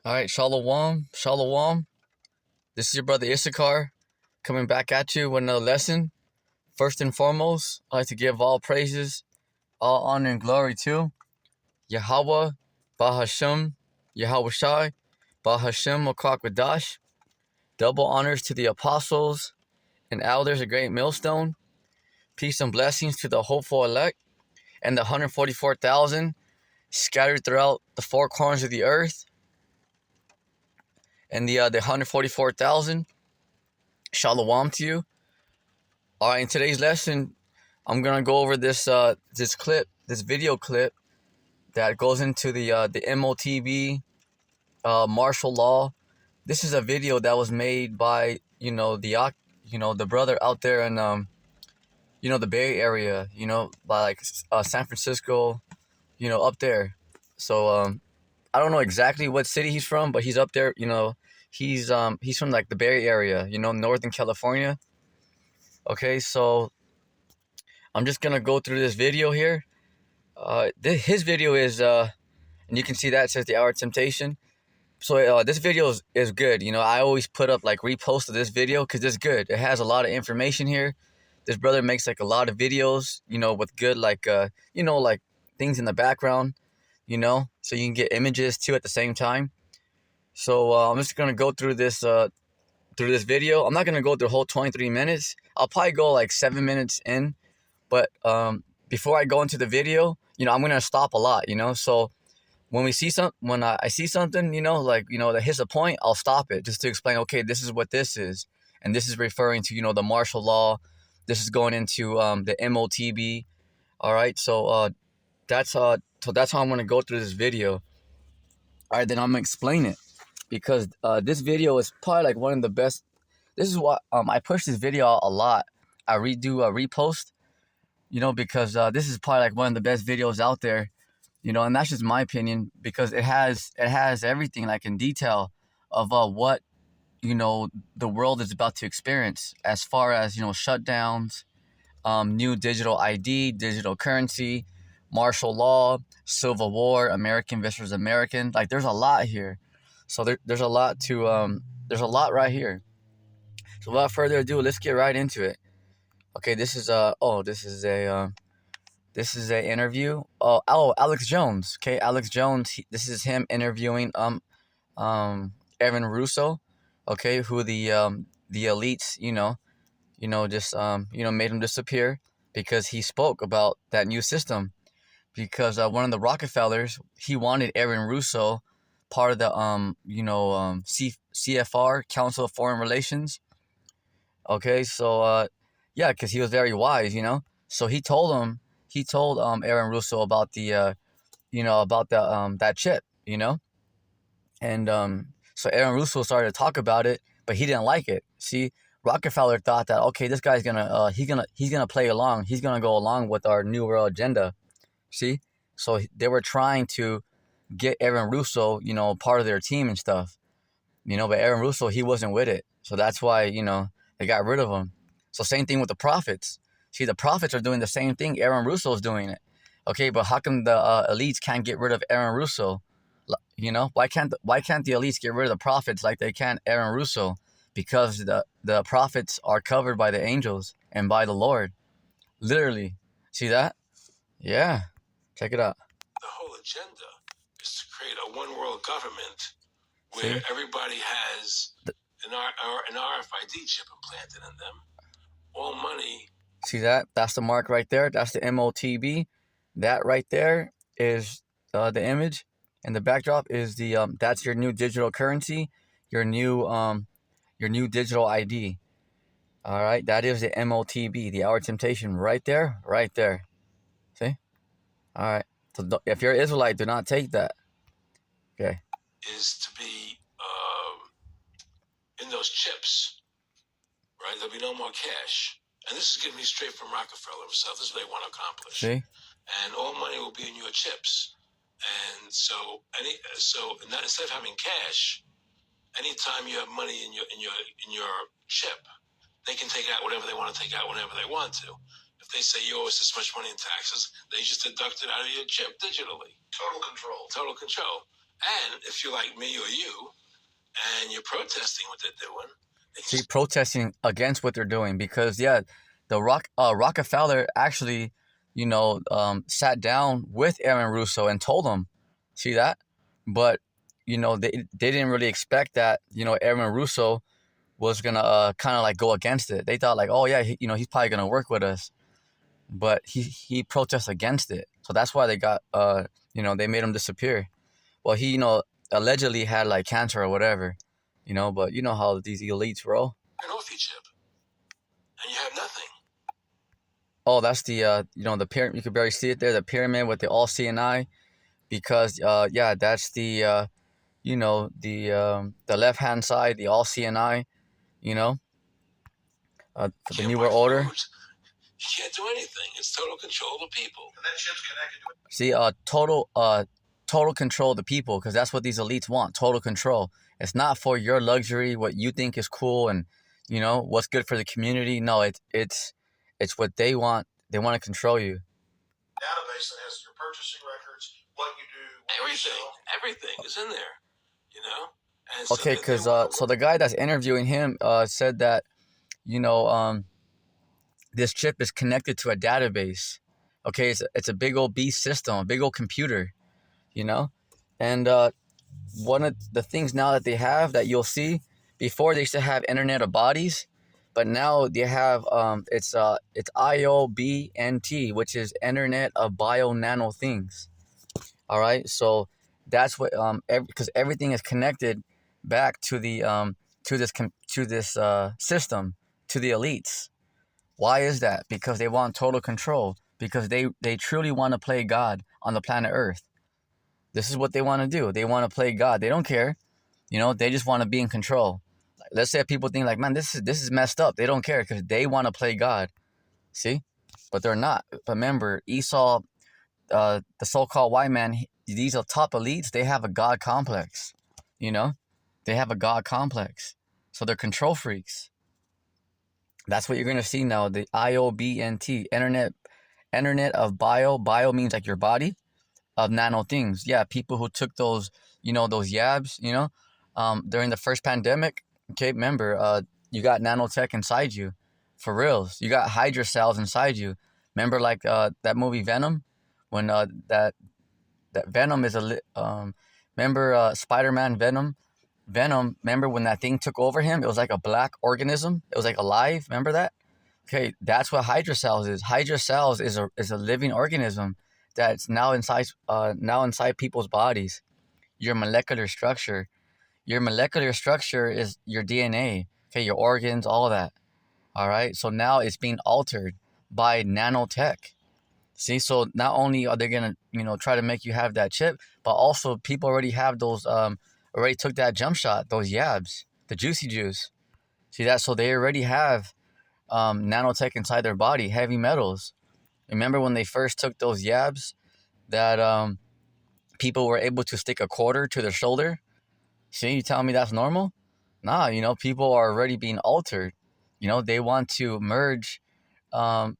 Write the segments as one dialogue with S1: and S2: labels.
S1: All right, Shalom, Shalom. This is your brother Issachar coming back at you with another lesson. First and foremost, I'd like to give all praises, all honor and glory to Yahweh, Bahashem, Yahweh Shai, Bahashem Mokrakwadash. Double honors to the apostles and elders of Great Millstone. Peace and blessings to the hopeful elect and the 144,000 scattered throughout the four corners of the earth. And the 144,000, Shalom to you. All right, in today's lesson, I'm gonna go over this video clip that goes into the MOTB martial law. This is a video that was made by the brother out there in the Bay Area, by like San Francisco, up there. So I don't know exactly what city he's from, but he's up there. He's from like the Bay Area, Northern California. Okay, so I'm just gonna go through this video here. His video is and you can see that it says the Hour of Temptation. So this video is good. I always put up like repost of this video because it's good. It has a lot of information here. This brother makes like a lot of videos, with good like like things in the background, so you can get images too at the same time. So I'm just gonna go through this video. I'm not gonna go through the whole 23 minutes. I'll probably go like 7 minutes in, but before I go into the video, I'm gonna stop a lot, So when I see something, that hits a point, I'll stop it just to explain. Okay, this is what this is, and this is referring to the martial law. This is going into the MOTB. All right, so that's how I'm gonna go through this video. All right, then I'm gonna explain it because this video is probably like one of the best. This is what I push this video out a lot. I redo a repost, because this is probably like one of the best videos out there, and that's just my opinion because it has everything like in detail of what the world is about to experience as far as shutdowns, new digital ID, digital currency, martial law, civil war, American versus American. Like there's a lot here, so there's a lot to right here. So without further ado, let's get right into it. Okay, this is a interview. Alex Jones. Okay, Alex Jones. This is him interviewing Aaron Russo. Okay, who the elites made him disappear because he spoke about that new system. Because one of the Rockefellers, he wanted Aaron Russo part of the CFR, Council of Foreign Relations. Okay, so yeah, because he was very wise, So he told Aaron Russo about the that chip, and so Aaron Russo started to talk about it, but he didn't like it. See, Rockefeller thought that okay, this guy's gonna he's gonna play along, he's gonna go along with our New World Agenda. See, so they were trying to get Aaron Russo, part of their team and stuff, but Aaron Russo, he wasn't with it, so that's why they got rid of him. So same thing with the prophets. See, the prophets are doing the same thing. Aaron Russo is doing it. Okay, but how come the elites can't get rid of Aaron Russo? Why can't the elites get rid of the prophets like they can Aaron Russo? Because the prophets are covered by the angels and by the Lord. Literally. See that? Yeah. Check it out.
S2: The whole agenda is to create a one world government where everybody has an RFID chip implanted in them. All money.
S1: See that? That's the mark right there. That's the MOTB. That right there is the image, and the backdrop is the that's your new digital currency, your new digital ID. All right, that is the MOTB, the Hour of Temptation, right there, right there. See? All right. So if you're an Israelite, do not take that. Okay.
S2: Is to be in those chips, right? There'll be no more cash. And this is giving me straight from Rockefeller himself. This is what they want to accomplish.
S1: See?
S2: And all money will be in your chips. And so instead of having cash, anytime you have money in your chip, they can take out whatever they want to take out whenever they want to. If they say you owe us this much money in taxes, they just deduct it out of your chip digitally. Total control. Total control. And if you're like me or you, and you're protesting what they're doing,
S1: See, protesting against what they're doing because yeah, the Rockefeller actually, sat down with Aaron Russo and told him, see that, but they didn't really expect that Aaron Russo was gonna kind of like go against it. They thought like, oh yeah, he's probably gonna work with us, but he protests against it. So that's why they got they made him disappear. Well, he allegedly had like cancer or whatever, but you know how these elites roll.
S2: an Orphe chip, and you have nothing.
S1: Oh, that's the the pyramid. You can barely see it there. The pyramid with the all CNI, because yeah, that's the the left hand side, the all CNI, for the New World Order.
S2: You can't do anything. It's total control of the people. And that chip's connected to it.
S1: See, total control of the people, because that's what these elites want. Total control. It's not for your luxury, what you think is cool, and what's good for the community. No, it's what they want. They want to control you.
S2: Database that has your purchasing records, what you do, everything is in there. And so
S1: okay, because so the guy that's interviewing him said that this chip is connected to a database. Okay, it's a big old beast system, a big old computer, and one of the things now that they have that you'll see, before they used to have Internet of Bodies, but now they have it's IOBNT, which is Internet of Bio Nano Things. All right, so that's what because everything is connected back to the to this system, to the elites. Why is that? Because they want total control. Because they truly want to play God on the planet Earth. This is what they want to do. They want to play God. They don't care. They just want to be in control. Let's say people think like, man, this is messed up. They don't care because they want to play God. See? But they're not. But remember, Esau, the so-called white man, these are top elites. They have a God complex. They have a God complex. So they're control freaks. That's what you're going to see now. The IOBNT, Internet of Bio. Bio means like your body, of nano things. Yeah, people who took those, those yabs, during the first pandemic. Okay, remember, you got nanotech inside you, for reals. You got Hydra cells inside you. Remember, like that movie Venom, when that Venom is remember Spider-Man Venom. Venom, remember when that thing took over him? It was like a black organism. It was like alive. Remember that? Okay, that's what Hydra cells is. Hydra cells is a living organism that's now inside people's bodies. Your molecular structure. Your molecular structure is your DNA. Okay, your organs, all of that. All right. So now it's being altered by nanotech. See, so not only are they gonna, try to make you have that chip, but also people already have those already took that jump shot, those yabs, the juicy juice. See that? So they already have nanotech inside their body, heavy metals. Remember when they first took those yabs that people were able to stick a quarter to their shoulder? See, you telling me that's normal? Nah, people are already being altered. They want to merge,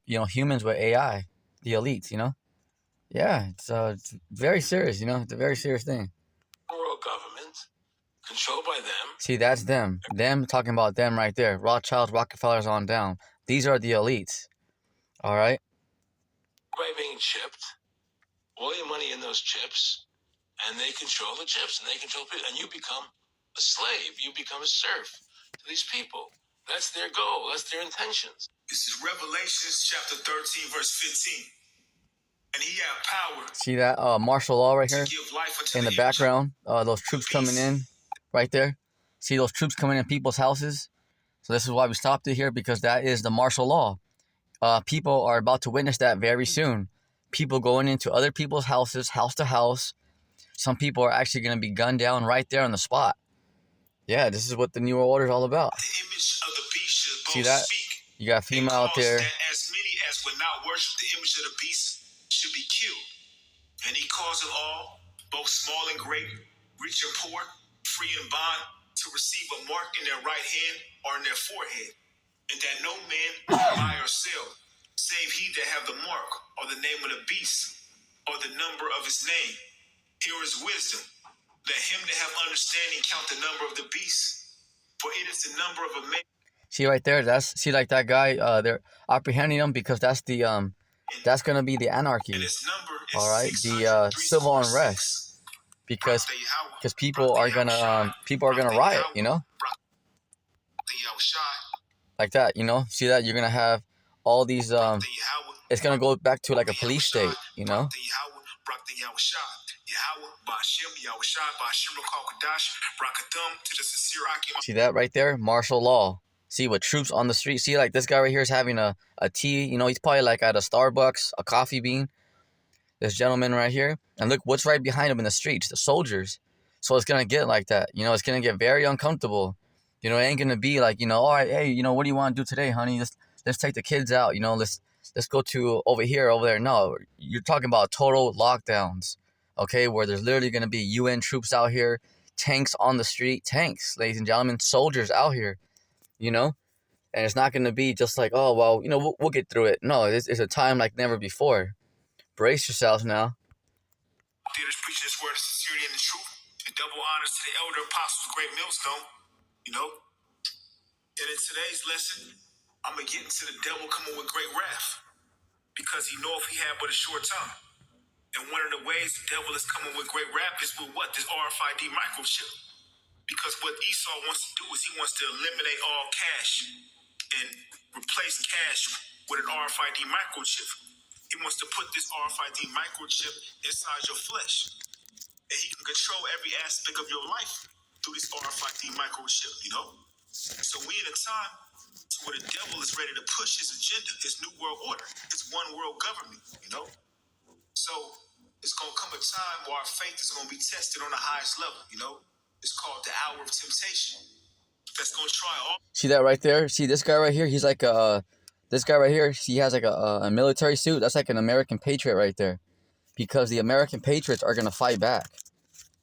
S1: humans with AI, the elites, Yeah, it's very serious, it's a very serious thing.
S2: World government, controlled by them.
S1: See, that's them. Them talking about them right there. Rothschilds, Rockefellers on down. These are the elites. All right?
S2: By being chipped, all your money in those chips, and they control the chips, and they control people, and you become a slave. You become a serf to these people. That's their goal. That's their intentions. This is Revelations chapter 13, verse 15. And he had power.
S1: See that martial law right here in the background? Those troops coming in right there. See those troops coming in people's houses? So this is why we stopped it here, because that is the martial law. People are about to witness that very soon. People going into other people's houses, house to house. Some people are actually going to be gunned down right there on the spot. Yeah, this is what the New World Order is all about.
S2: The image of the beast should
S1: see that? You got a female out there.
S2: That as many as would not worship the image of the beast should be killed. And he caused them all, both small and great, rich and poor, free and bond, to receive a mark in their right hand or in their forehead, and that no man buy or sell, save he that have the mark or the name of the beast or the number of his name. Here is wisdom. Let him that have understanding count the number of the beast, for it is the number of a man.
S1: See right there, see like that guy, they're apprehending him because that's gonna be the anarchy.
S2: And his number is
S1: All right, the civil unrest, because people are gonna riot, you know, like that, you know. See that you're gonna have all these it's gonna go back to like a police state, you know. See that right there, martial law. See, with troops on the street. See, like this guy right here is having a tea, you know, he's probably like at a Starbucks, a coffee bean. This gentleman right here, and look what's right behind him in the streets, the soldiers. So it's gonna get like that, you know. It's gonna get very uncomfortable, you know. It ain't gonna be like, you know, all right, hey, you know, what do you want to do today, honey? Let's take the kids out, you know. Let's go to over here, over there. No, you're talking about total lockdowns, okay, where there's literally gonna be UN troops out here, tanks on the street, tanks, ladies and gentlemen, soldiers out here, you know. And it's not gonna be just like, oh well, you know, we'll get through it. No, it's a time like never before. Brace yourselves now.
S2: Theaters preaching this word of sincerity and the truth, and double honors to the elder apostles, great millstone, you know. And in today's lesson, I'm gonna get into the devil coming with great wrath, because he know if he had but a short time. And one of the ways the devil is coming with great wrath is with what? This RFID microchip. Because what Esau wants to do is he wants to eliminate all cash and replace cash with an RFID microchip. He wants to put this RFID microchip inside your flesh. And he can control every aspect of your life through this RFID microchip, you know? So we in a time where the devil is ready to push his agenda, his new world order, his one world government, you know? So it's going to come a time where our faith is going to be tested on the highest level, you know? It's called the hour of temptation. That's going to try all.
S1: See that right there? See this guy right here? He's like this guy right here, he has like a military suit. That's like an American patriot right there. Because the American patriots are going to fight back.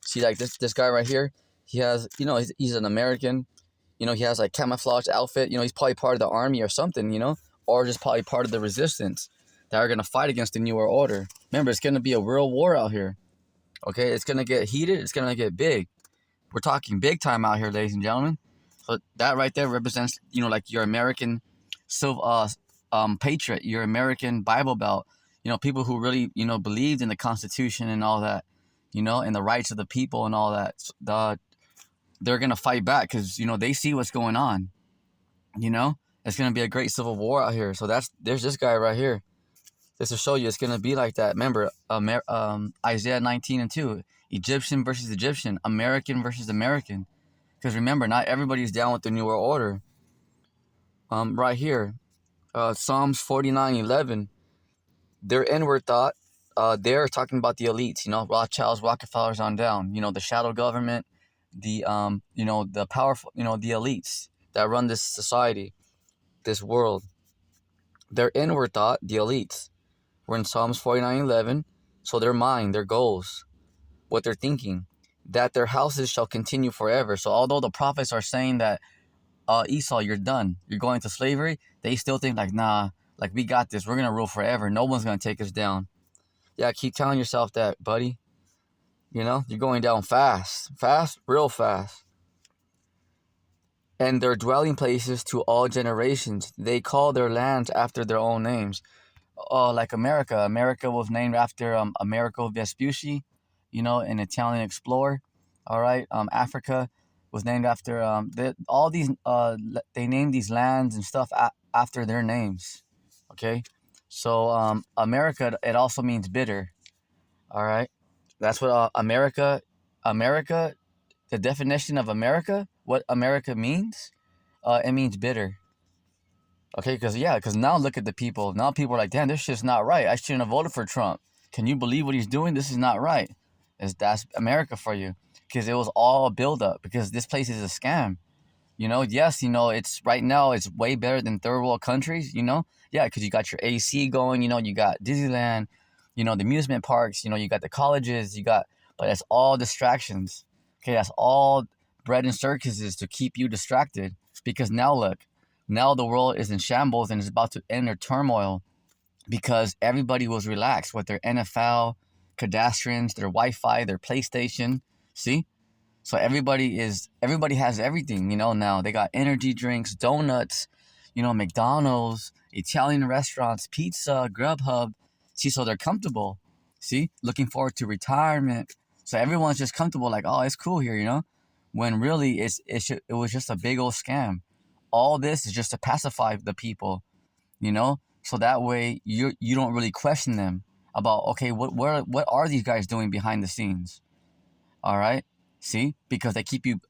S1: See, like this guy right here, he has, you know, he's an American. You know, he has like camouflage outfit. You know, he's probably part of the army or something, you know. Or just probably part of the resistance that are going to fight against the New World Order. Remember, it's going to be a real war out here. Okay, it's going to get heated. It's going to get big. We're talking big time out here, ladies and gentlemen. So that right there represents, you know, like your American patriot, your American Bible Belt, you know, people who really, you know, believed in the Constitution and all that, you know, and the rights of the people and all that. They're going to fight back because, you know, they see what's going on, you know. It's going to be a great civil war out here. So there's this guy right here. Just to show you it's going to be like that. Remember, Isaiah 19:2, Egyptian versus Egyptian, American versus American. Because remember, not everybody's down with the New World Order. Right here, Psalms 49:11. Their inward thought, they're talking about the elites, you know, Rothschilds, Rockefellers on down, you know, the shadow government, the you know, the powerful, you know, the elites that run this society, this world. Their inward thought, the elites, were in Psalms 49:11. So their mind, their goals, what they're thinking, that their houses shall continue forever. So although the prophets are saying that, Esau, you're done, you're going to slavery, they still think like, nah, like we got this, we're going to rule forever, no one's going to take us down. Yeah, keep telling yourself that, buddy. You know, you're going down fast, real fast. And their dwelling places to all generations. They call their lands after their own names. Like America. America was named after Amerigo Vespucci, you know, an Italian explorer. All right. Africa was named after all these. They named these lands and stuff after their names. Okay. So America, it also means bitter. All right. That's what America. The definition of America, what America means, it means bitter. Okay, because now look at the people. Now people are like, damn, this shit's not right. I shouldn't have voted for Trump. Can you believe what he's doing? This is not right. That's America for you. Because it was all a buildup. Because this place is a scam. You know, yes, you know, it's right now, it's way better than third world countries, you know? Yeah, because you got your AC going, you know, you got Disneyland, you know, the amusement parks, you know, you got the colleges, but it's all distractions. Okay, that's all bread and circuses to keep you distracted. Because now look, now the world is in shambles and is about to enter turmoil because everybody was relaxed with their NFL, cadastrons, their Wi-Fi, their PlayStation. See? So everybody has everything, you know, now. They got energy drinks, donuts, you know, McDonald's, Italian restaurants, pizza, Grubhub. See, so they're comfortable. See, looking forward to retirement. So everyone's just comfortable, like, oh, it's cool here, you know? When really it was just a big old scam. All this is just to pacify the people, you know? So that way you don't really question them about, okay, what are these guys doing behind the scenes? All right. See, because they keep you,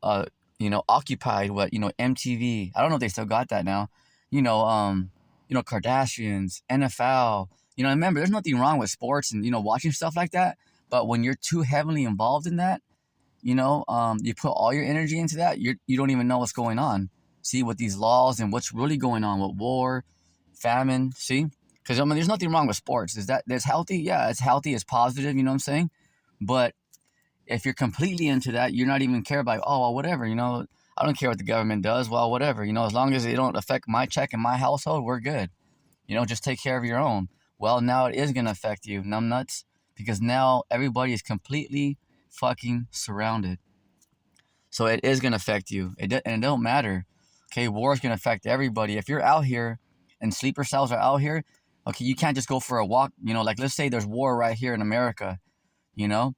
S1: you know, occupied. What, you know, MTV. I don't know if they still got that now. You know, Kardashians, NFL. You know, remember, there's nothing wrong with sports and, you know, watching stuff like that. But when you're too heavily involved in that, you know, you put all your energy into that, you don't even know what's going on. See, with these laws and what's really going on with war, famine. See, because I mean, there's nothing wrong with sports. Is that's healthy? Yeah, it's healthy. It's positive. You know what I'm saying? But if you're completely into that, you're not even care about, oh, well, whatever, you know, I don't care what the government does. Well, whatever, you know, as long as it don't affect my check and my household, we're good. You know, just take care of your own. Well, now it is going to affect you, numbnuts, because now everybody is completely fucking surrounded. So it is going to affect you. And it don't matter. Okay, war is going to affect everybody. If you're out here and sleeper cells are out here, okay, you can't just go for a walk. You know, like let's say there's war right here in America, you know,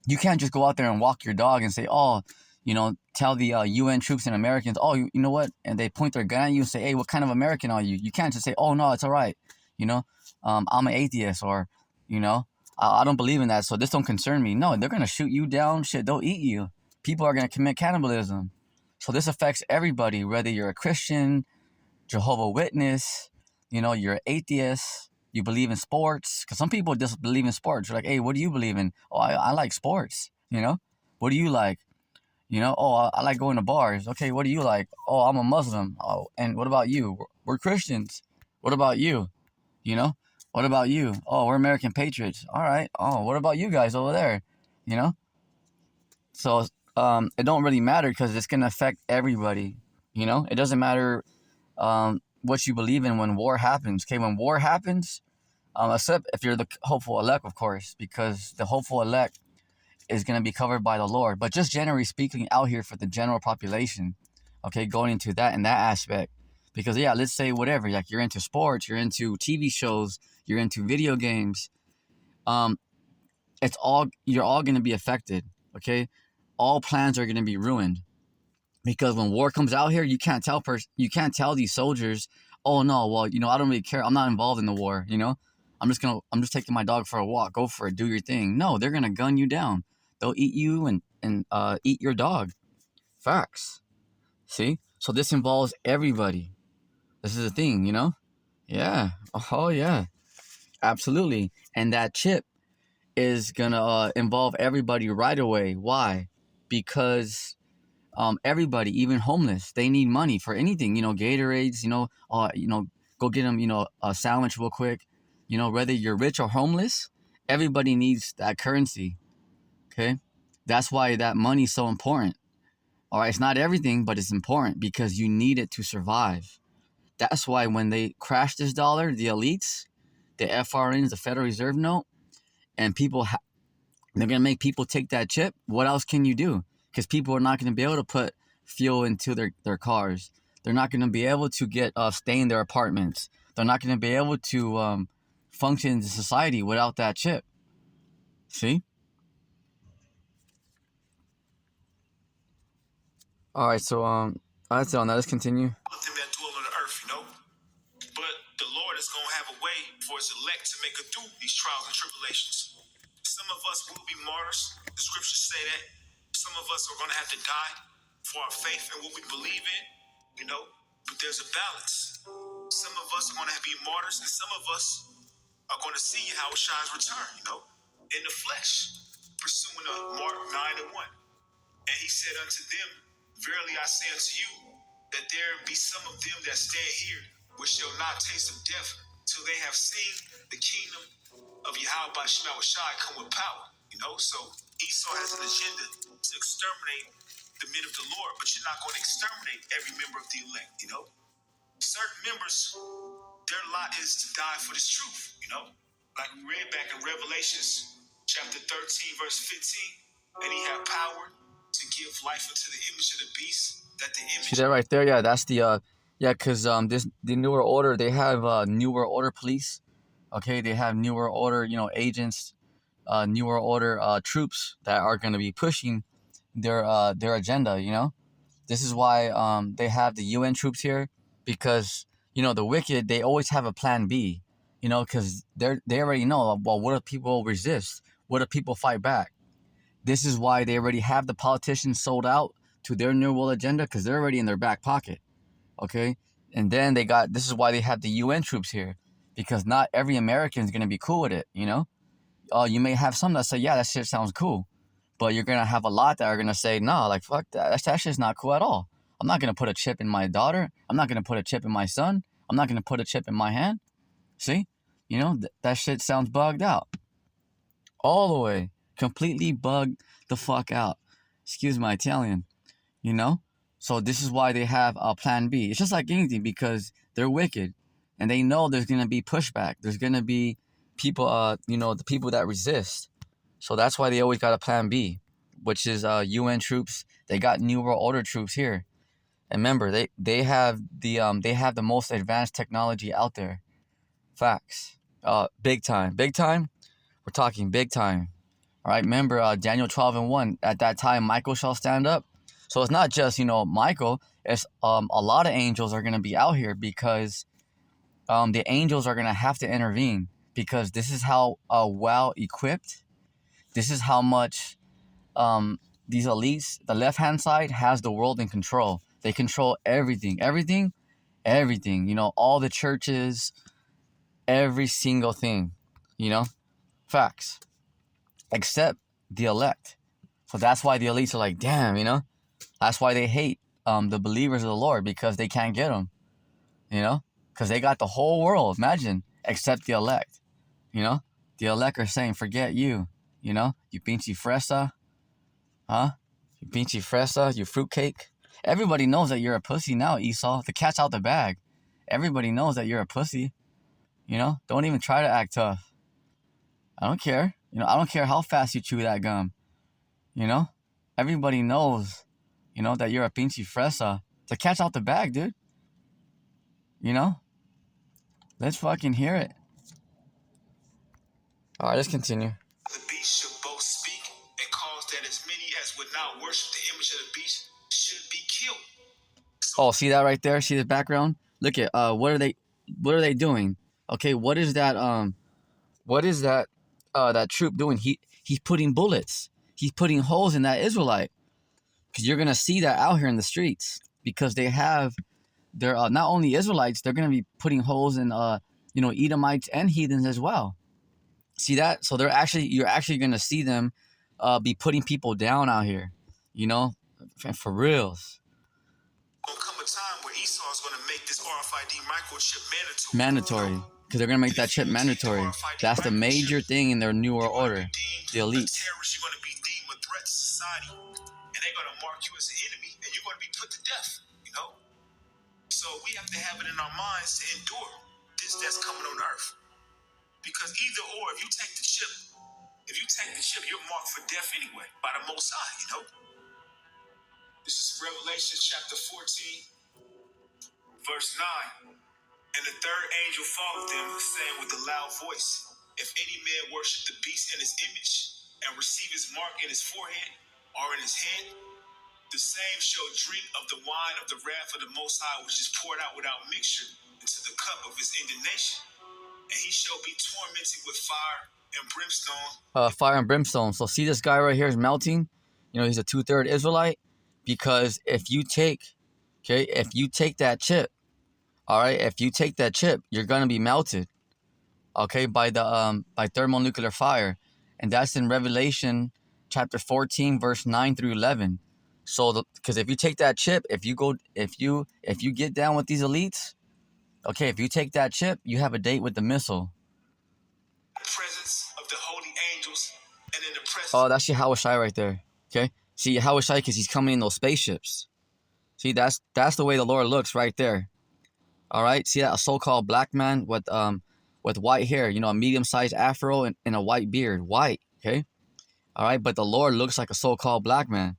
S1: you can't just go out there and walk your dog and say, oh, you know, tell the UN troops and Americans, oh, you know what? And they point their gun at you and say, hey, what kind of American are you? You can't just say, oh, no, it's all right. You know, I'm an atheist, or, you know, I don't believe in that, so this don't concern me. No, they're going to shoot you down. Shit, they'll eat you. People are going to commit cannibalism. So this affects everybody, whether you're a Christian, Jehovah Witness, you know, you're an atheist, you believe in sports. Because some people just believe in sports. You're like, hey, what do you believe in? Oh, I like sports, you know? What do you like? You know, oh, I like going to bars. Okay, what do you like? Oh, I'm a Muslim. Oh, and what about you? We're Christians. What about you? You know? What about you? Oh, we're American patriots. All right. Oh, what about you guys over there? You know? So it don't really matter because it's going to affect everybody. You know? It doesn't matter what you believe in when war happens. Okay, when war happens, except if you're the hopeful elect, of course, because the hopeful elect is going to be covered by the Lord. But just generally speaking, out here for the general population, okay, going into that and that aspect. Because yeah, let's say whatever, like you're into sports, you're into TV shows, you're into video games, um, you're all going to be affected. Okay, all plans are going to be ruined. Because when war comes out here, you can't tell these soldiers, oh no, well, you know, I don't really care. I'm not involved in the war, you know? I'm just taking my dog for a walk. Go for it, do your thing. No, they're gonna gun you down. They'll eat you and eat your dog. Facts. See? So this involves everybody. This is the thing, you know? Yeah. Oh yeah. Absolutely. And that chip is gonna involve everybody right away. Why? Because everybody, even homeless, they need money for anything. You know, Gatorades. You know, go get them. You know, a sandwich real quick. You know, whether you're rich or homeless, everybody needs that currency. Okay, that's why that money's so important. All right, it's not everything, but it's important because you need it to survive. That's why when they crash this dollar, the elites, the FRNs, the Federal Reserve note, and they're gonna make people take that chip. What else can you do? Because people are not gonna be able to put fuel into their cars. They're not gonna be able to get stay in their apartments. They're not gonna be able to function in society without that chip. See? All right. So that's it on that. Let's continue.
S2: Of them that dwell on the earth, you know. But the Lord is going to have a way for his elect to make it through these trials and tribulations. Some of us will be martyrs. The scriptures say that. Some of us are going to have to die for our faith and what we believe in, you know. But there's a balance. Some of us are going to be martyrs, and some of us are going to see how Yahushua's return, you know, in the flesh, pursuing Mark 9 and 1. And he said unto them, verily I say unto you, that there be some of them that stand here, which shall not taste of death, till they have seen the kingdom of Yahweh by Shemawashai come with power. You know, so Esau has an agenda to exterminate the men of the Lord, but you're not going to exterminate every member of the elect, you know. Certain members, their lot is to die for this truth, you know. Like we read back in Revelations chapter 13, verse 15, and he had power to give life unto the image of the beast, that the image.
S1: See that right there? Yeah, that's the yeah, cause the newer order, they have newer order police. Okay, they have newer order, you know, agents, newer order troops that are gonna be pushing their agenda. You know, this is why they have the UN troops here, because you know the wicked, they always have a plan B. You know, because they already know, well, what if people resist? What if people fight back? This is why they already have the politicians sold out to their new world agenda, because they're already in their back pocket. Okay, and then this is why they have the UN troops here, because not every American is gonna be cool with it. You know, you may have some that say, yeah, that shit sounds cool, but you're gonna have a lot that are gonna say, nah, like fuck that. That shit's not cool at all. I'm not gonna put a chip in my daughter. I'm not gonna put a chip in my son. I'm not gonna put a chip in my hand. See, you know, that shit sounds bugged out, all the way, completely bugged the fuck out. Excuse my Italian. You know, so this is why they have a plan B. It's just like anything, because they're wicked, and they know there's gonna be pushback. There's gonna be people, you know, the people that resist. So that's why they always got a plan B, which is UN troops. They got New World Order troops here, and remember, they have the most advanced technology out there. Facts. Big time. Big time. We're talking big time. All right. Remember, Daniel 12:1. At that time, Michael shall stand up. So it's not just, you know, Michael. It's a lot of angels are gonna be out here, because the angels are gonna have to intervene, because this is how well equipped. This is how much these elites, the left hand side, has the world in control. They control everything, everything, everything. You know, all the churches, every single thing. You know, facts. Except the elect. So that's why the elites are like, damn, you know. That's why they hate the believers of the Lord, because they can't get them. You know, because they got the whole world. Imagine, except the elect. You know, the elect are saying, forget you. You know, you pinche fresa, huh? You pinche fresa, you fruitcake. Everybody knows that you're a pussy now, Esau. The cat's out the bag. Everybody knows that you're a pussy. You know, don't even try to act tough. I don't care. You know, I don't care how fast you chew that gum. You know, everybody knows, you know, that you're a pinche fresa. The cat's out the bag, dude. You know, let's fucking hear it. All right, let's continue.
S2: The beast should both speak and cause that as many as would not worship the image of the beast should be killed.
S1: Oh, see that right there? See the background? Look at what are they doing? Okay, what is that that troop doing? He's putting bullets. He's putting holes in that Israelite. Because you're gonna see that out here in the streets, because they're not only Israelites, they're gonna be putting holes in you know, Edomites and heathens as well. See that? So you're actually gonna see them be putting people down out here. You know, for reals.
S2: Gonna come a time where Esau is gonna make this RFID microchip
S1: Mandatory. Because they're gonna make that chip mandatory. That's the major thing in their newer order. The elites.
S2: Terrorists, you're gonna be deemed a threat to society, and they're gonna mark you as an enemy, and you're gonna be put to death. You know. So we have to have it in our minds to endure this that's coming on earth. Because either or, if you take the chip, you're marked for death anyway by the Most High. You know. This is Revelation chapter 14, verse 9. And the third angel followed them, saying with a loud voice, if any man worship the beast in his image, and receive his mark in his forehead or in his hand, the same shall drink of the wine of the wrath of the Most High, which is poured out without mixture into the cup of his indignation. And he shall be tormented with fire and brimstone.
S1: Fire and brimstone. So see this guy right here is melting. You know, he's a 2/3 Israelite. Because if you take that chip, all right, if you take that chip, you're gonna be melted, okay, by thermonuclear fire, and that's in Revelation chapter 14, verse 9 through 11. So, because if you take that chip, if you get down with these elites, okay, if you take that chip, you have a date with the missile.
S2: The presence of the holy angels, and in the presence.
S1: Oh, that's Yahweh Shai right there. Okay, see Yahweh Shai, because he's coming in those spaceships. See, that's the way the Lord looks right there. All right, see that, a so-called black man with white hair, you know, a medium-sized afro and a white beard, white, okay? All right, but the Lord looks like a so-called black man.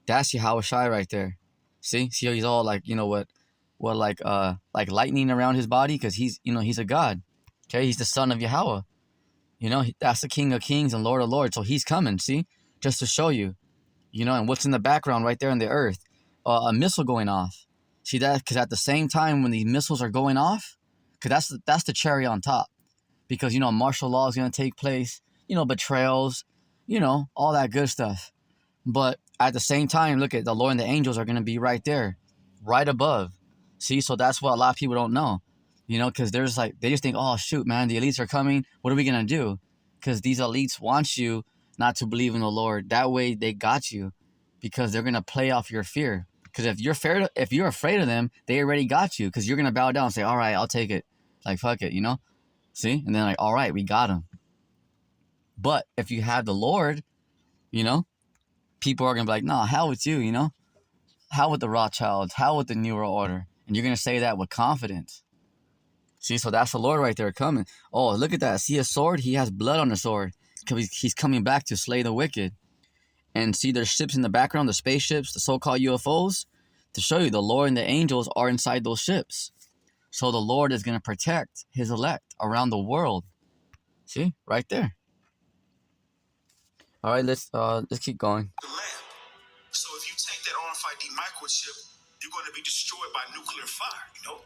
S1: That's Yahweh Shai right there. See how he's all like, you know what like lightning around his body because he's, you know, he's a god. Okay, he's the son of Yahweh. You know, that's the King of Kings and Lord of Lords. So he's coming. See, just to show you. You know, and what's in the background right there in the earth? A missile going off. See that? Because at the same time when these missiles are going off, because that's the cherry on top. Because, you know, martial law is going to take place. You know, betrayals. You know, all that good stuff. But at the same time, look at the Lord and the angels are going to be right there, right above. See, so that's what a lot of people don't know. You know, because there's like, they just think, oh, shoot, man, the elites are coming. What are we going to do? Because these elites want you not to believe in the Lord. That way they got you because they're going to play off your fear. Because if you're afraid of them, they already got you because you're going to bow down and say, all right, I'll take it. Like, fuck it, you know? See? And then like, all right, we got him. But if you have the Lord, you know, people are going to be like, nah, hell with you, you know? Hell with the Rothschilds, hell with the New World Order. And you're going to say that with confidence. See, so that's the Lord right there coming. Oh, look at that. See a sword? He has blood on the sword. Because he's coming back to slay the wicked. And see, there's ships in the background, the spaceships, the so-called UFOs. To show you, the Lord and the angels are inside those ships. So the Lord is going to protect his elect around the world. See, right there. All right, let's keep going.
S2: The lamb. So if you take that RFID microchip, you're going to be destroyed by nuclear fire, you know?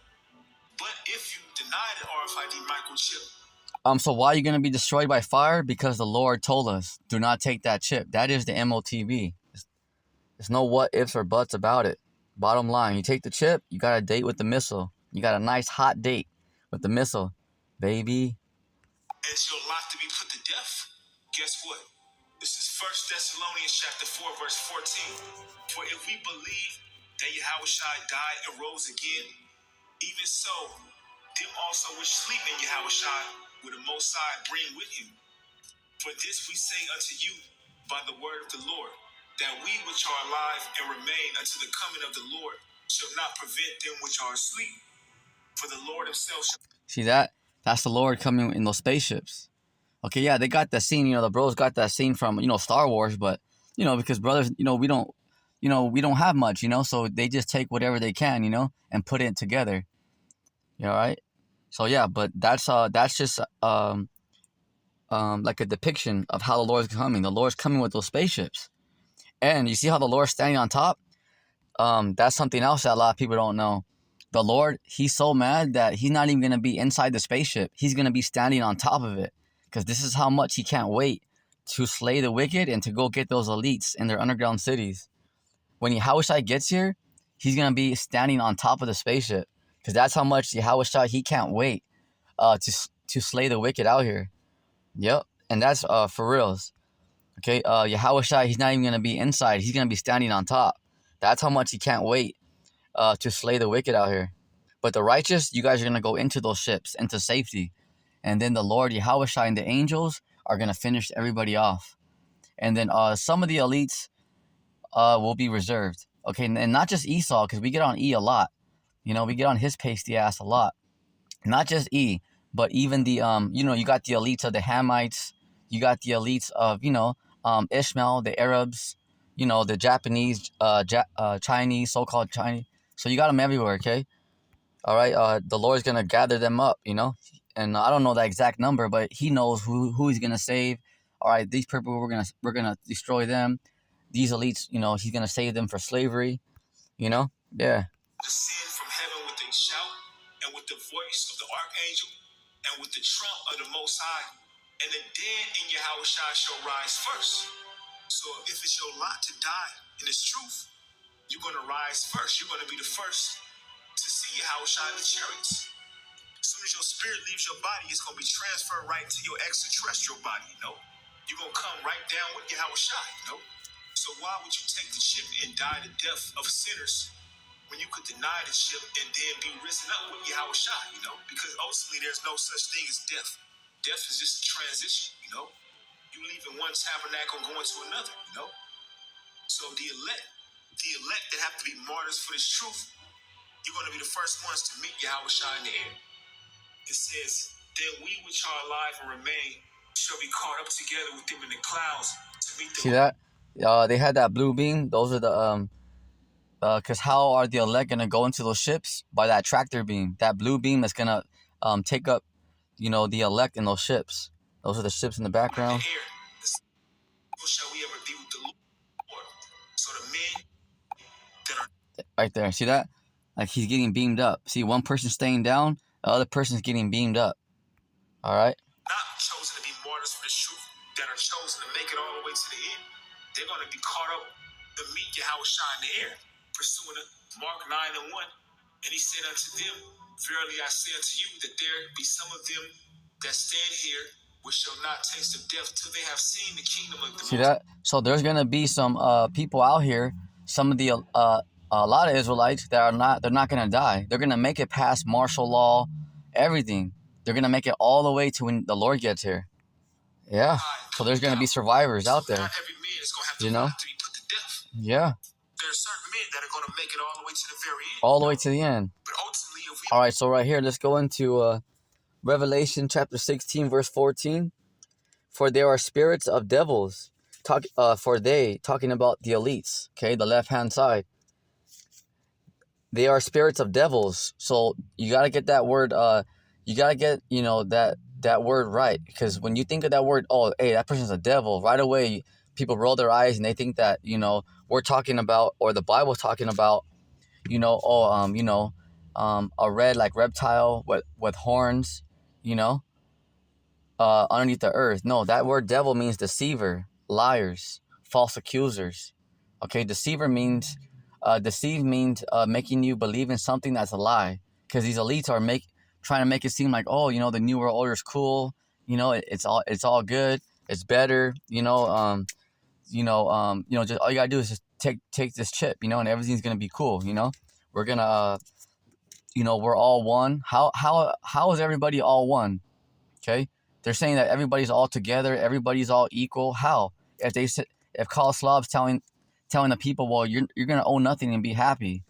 S2: But if you deny the RFID microchip,
S1: so why are you going to be destroyed by fire? Because the Lord told us, do not take that chip. That is the MOTB. There's no what ifs or buts about it. Bottom line, you take the chip, you got a date with the missile. You got a nice hot date with the missile, baby.
S2: It's your lot to be put to death. Guess what? This is 1 Thessalonians chapter 4, verse 14. For if we believe that Yahushua died and rose again, even so, them also which sleep in Yahushua will the Most High bring with him. For this we say unto you by the word of the Lord, that we which are alive and remain unto the coming of the Lord shall not prevent them which are asleep. For the Lord himself shall...
S1: See that? That's the Lord coming in those spaceships. Okay, yeah, they got that scene, you know, the bros got that scene from, you know, Star Wars, but, you know, because brothers, you know, we don't have much, you know, so they just take whatever they can, you know, and put it together. You all right? So yeah, but that's just like a depiction of how the Lord's coming. The Lord's coming with those spaceships. And you see how the Lord's standing on top? That's something else that a lot of people don't know. The Lord, he's so mad that he's not even going to be inside the spaceship. He's going to be standing on top of it. Because this is how much he can't wait to slay the wicked and to go get those elites in their underground cities. When Yahushua gets here, he's going to be standing on top of the spaceship. Because that's how much Yahushua, he can't wait to slay the wicked out here. Yep. And that's for reals. Okay, Yahushua, he's not even going to be inside. He's going to be standing on top. That's how much he can't wait to slay the wicked out here. But the righteous, you guys are going to go into those ships, into safety. And then the Lord, Yahushua, and the angels are going to finish everybody off. And then some of the elites will be reserved. Okay, and not just Esau, because we get on E a lot. You know, we get on his pasty ass a lot. Not just E, but even the, you know, you got the elites of the Hamites. You got the elites of, you know, Ishmael, the Arabs, you know, the Japanese, Chinese, so-called Chinese. So you got them everywhere, okay? All right, the Lord's going to gather them up, you know? And I don't know the exact number, but he knows who he's going to save. All right, these people, we're gonna destroy them. These elites, you know, he's going to save them for slavery, you know? Yeah.
S2: Descend from heaven with a shout and with the voice of the archangel and with the trump of the Most High, and the dead in Yahushua shall rise first. So if it's your lot to die in this truth, you're going to rise first. You're going to be the first to see Yahushua in the chariots. As soon as your spirit leaves your body, it's going to be transferred right into your extraterrestrial body, you know? You're going to come right down with Yahushua, you know? So why would you take the chip and die the death of sinners when you could deny the chip and then be risen up with Yahushua, you know? Because ultimately there's no such thing as death. Death is just a transition, you know? You leaving one tabernacle and going to another, you know? So the elect that have to be martyrs for this truth, you're going to be the first ones to meet Yahushua in the air. It says, then we which are alive and remain shall be caught up together with them in the clouds to meet them.
S1: See that? They had that blue beam. Those are the because how are the elect gonna go into those ships? By that tractor beam. That blue beam is gonna take up, the elect in those ships. Those are the ships in the background.
S2: Shall we ever be with the Lord? So the men that are
S1: Right there. See that? Like he's getting beamed up. See, one person staying down, the other person's getting beamed up. All right.
S2: not chosen to be martyrs for the truth, that are chosen to make it all the way to the end, they're going to be caught up to meet Yahweh in the air, pursuing it. Mark 9:1. And he said unto them, verily I say unto you, that there be some of them that stand here which shall not taste of death till they have seen the kingdom of the
S1: See that? So there's gonna be some people out here, some of the a lot of Israelites that they're not gonna die. They're gonna make it past martial law, everything. They're gonna make it all the way to when the Lord gets here. Yeah. So there's gonna be survivors out there.
S2: Not every man is going to have to,
S1: You know?
S2: to be put to death.
S1: Yeah.
S2: There are certain men that are going to make it all the way to the very end.
S1: All the way to the end.
S2: But ultimately, if we
S1: All right. So right here, let's go into Revelation chapter 16, verse 14. For there are spirits of devils, talking about the elites, okay, the left-hand side. They are spirits of devils. So you got to get that word, you got to get, that word right. Because when you think of that word, oh, hey, that person's a devil, right away, people roll their eyes and they think that, we're talking about, or the Bible's talking about, a red, like, reptile with horns, underneath the earth. No, that word devil means deceiver, liars, false accusers. Okay, deceive means making you believe in something that's a lie. Because these elites are trying to make it seem like, oh, the new world order is cool. It's all good. It's better. Just all you gotta do is just take this chip, and everything's gonna be cool. We're gonna we're all one. How is everybody all one? Okay, they're saying that everybody's all together, everybody's all equal. How? If Karl Slav's telling the people, well, you're gonna own nothing and be happy.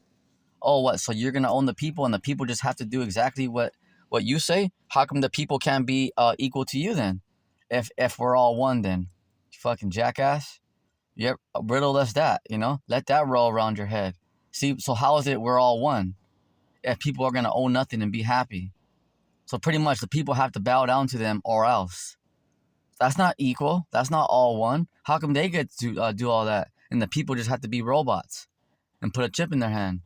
S1: Oh, what? So you're gonna own the people, and the people just have to do exactly what you say? How come the people can't be equal to you then? If we're all one, then you fucking jackass. Yep, riddle us that. Let that roll around your head. See, so how is it we're all one if people are gonna own nothing and be happy? So pretty much the people have to bow down to them or else. That's not equal. That's not all one. How come they get to do all that and the people just have to be robots and put a chip in their hand?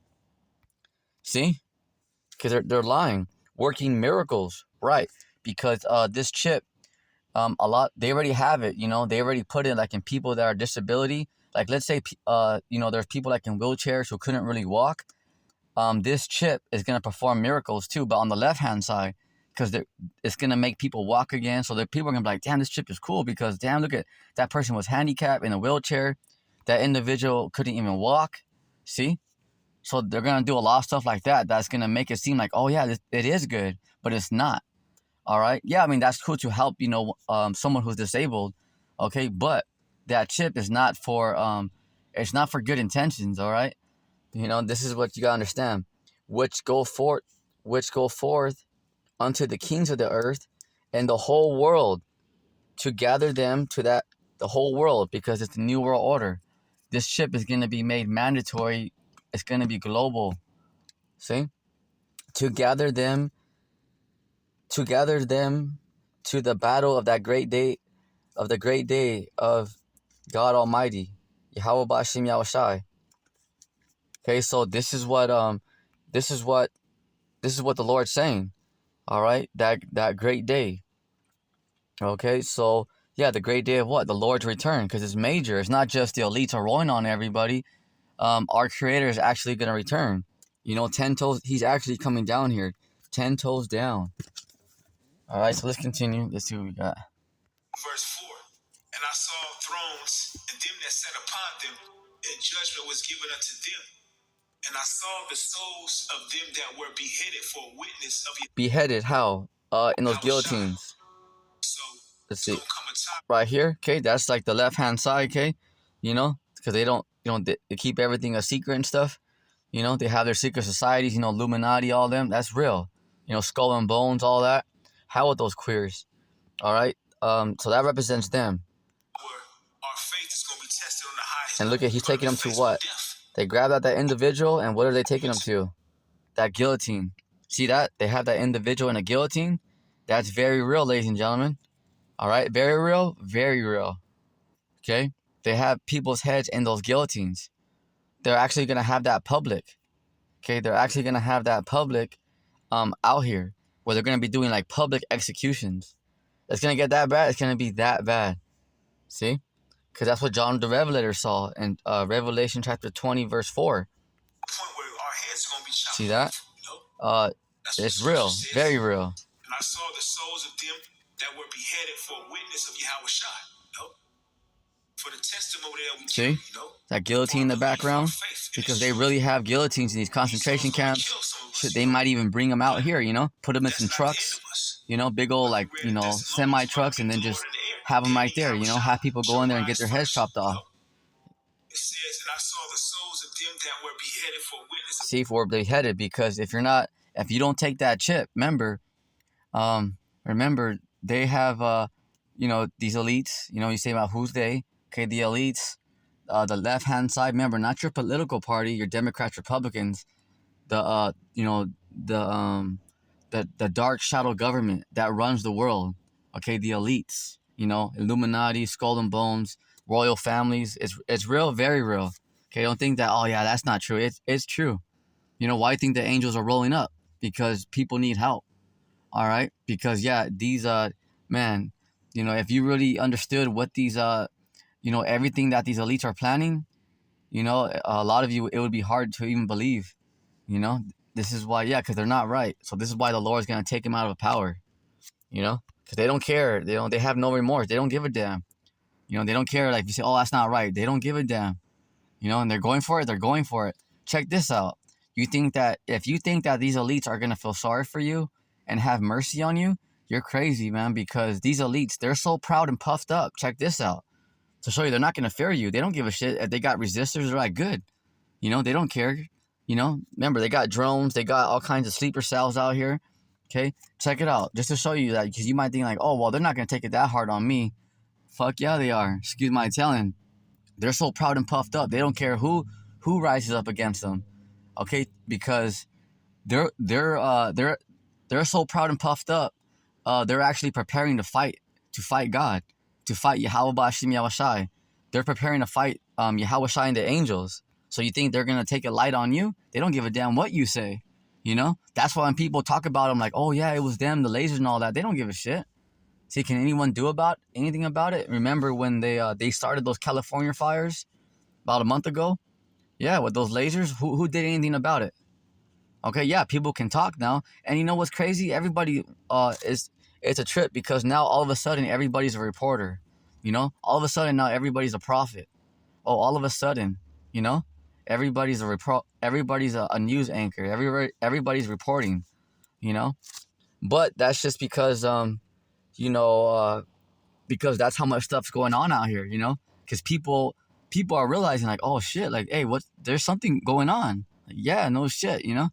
S1: See? Because they're lying. Working miracles. Right. Because this chip, they already have it, They already put it like in people that are disability. Like let's say, there's people like in wheelchairs who couldn't really walk. This chip is going to perform miracles too, but on the left-hand side. Because it's going to make people walk again. So the people are going to be like, damn, this chip is cool because, damn, look at that person was handicapped in a wheelchair. That individual couldn't even walk. See? So they're going to do a lot of stuff like that. That's going to make it seem like, oh, yeah, it is good. But it's not. All right? Yeah, I mean, that's cool to help, someone who's disabled. Okay? But that chip is not for, it's not for good intentions. All right? This is what you got to understand. Which go forth unto the kings of the earth and the whole world, to gather them to the whole world, because it's the new world order. This chip is going to be made mandatory. It's going to be global. See? To gather them to the battle of that great day, of God Almighty, Yahweh Bashim Yahushai. Okay, so this is what the Lord's saying. All right, that great day. Okay, so yeah, the great day of what? The Lord's return, because it's major. It's not just the elites are rolling on everybody. Our Creator is actually going to return. 10 toes. He's actually coming down here, 10 toes down. All right, so let's continue. Let's see what we got.
S2: Verse 4. And I saw thrones, and them that sat upon them, and judgment was given unto them. And I saw the souls of them that were beheaded for witness of you.
S1: Beheaded? How? In those guillotines.
S2: So
S1: let's see. Right here. Okay, that's like the left-hand side. Okay, because they keep everything a secret and stuff. They have their secret societies. Illuminati, all them. That's real. Skull and bones, all that. How with those queers? All right. So that represents them.
S2: Our faith is going to be tested on the
S1: And look at, he's taking them to what? They grab at that individual, and what are they taking them to? That guillotine. See that? They have that individual in a guillotine. That's very real, ladies and gentlemen. All right? Very real, very real. Okay? They have people's heads in those guillotines. They're actually going to have that public. Okay? They're actually going to have that public out here where they're going to be doing like public executions. It's going to get that bad. It's going to be that bad. See? Because that's what John the Revelator saw in Revelation chapter 20, verse 4. See that? It's real. Very real.
S2: And I saw the souls of them that were beheaded for a witness of Yahushua. For the testimony that we
S1: see? That guillotine in the background? Because they really have guillotines in these concentration camps. Shit, they might even bring them out here, you know? Put them in some trucks, you know? Big old, like, you know, semi-trucks, and then just have them right there, you know? Have people go in there and get their heads chopped off.
S2: It says, and I saw the souls of them that were beheaded for witness.
S1: See, for beheaded, because if you don't take that chip, remember, they have, you know, these elites, you know, you say about who's they, okay, the elites, the left-hand side, remember, not your political party, your Democrats, Republicans, the, you know, the dark shadow government that runs the world, okay, the elites, you know, Illuminati, Skull and Bones, royal families, it's real, very real, okay, don't think that, oh yeah, that's not true, it's true, you know, why do you think the angels are rolling up? Because people need help, all right, because, yeah, these, man, you know, if you really understood what these, you know, everything that these elites are planning, you know, a lot of you, it would be hard to even believe, you know, this is why, yeah, because they're not right, so this is why the Lord's going to take them out of power, you know, because they don't care, they have no remorse, they don't give a damn, you know, they don't care, like, you say, oh, that's not right, they don't give a damn, you know, and they're going for it, they're going for it. Check this out. If you think that these elites are going to feel sorry for you and have mercy on you, you're crazy, man, because these elites, they're so proud and puffed up. Check this out. To show you they're not going to fear you. They don't give a shit. If they got resistors, they're like, good. You know, they don't care. You know, remember, they got drones. They got all kinds of sleeper cells out here. Okay, check it out. Just to show you that, because you might think like, oh, well, they're not going to take it that hard on me. Fuck yeah, they are. Excuse my Italian. They're so proud and puffed up. They don't care who rises up against them. Okay, because they're so proud and puffed up. They're actually preparing to fight God, to fight Yahweh Ba'ashim Yahushai. They're preparing to fight Yahushai and the angels. So you think they're gonna take a light on you? They don't give a damn what you say. You know, that's why when people talk about them like, oh yeah, it was them, the lasers and all that, they don't give a shit. See, can anyone do anything about it? Remember when they started those California fires about a month ago? Yeah, with those lasers, who did anything about it? Okay, yeah, people can talk now. And you know what's crazy? Everybody it's a trip, because now all of a sudden everybody's a reporter. You know? All of a sudden now everybody's a prophet. Oh, all of a sudden, you know? Everybody's a news anchor. Everybody's reporting, you know? But that's just because you know, because that's how much stuff's going on out here, you know? Cuz people are realizing like, oh shit, like, hey, there's something going on. Like, yeah, no shit, you know?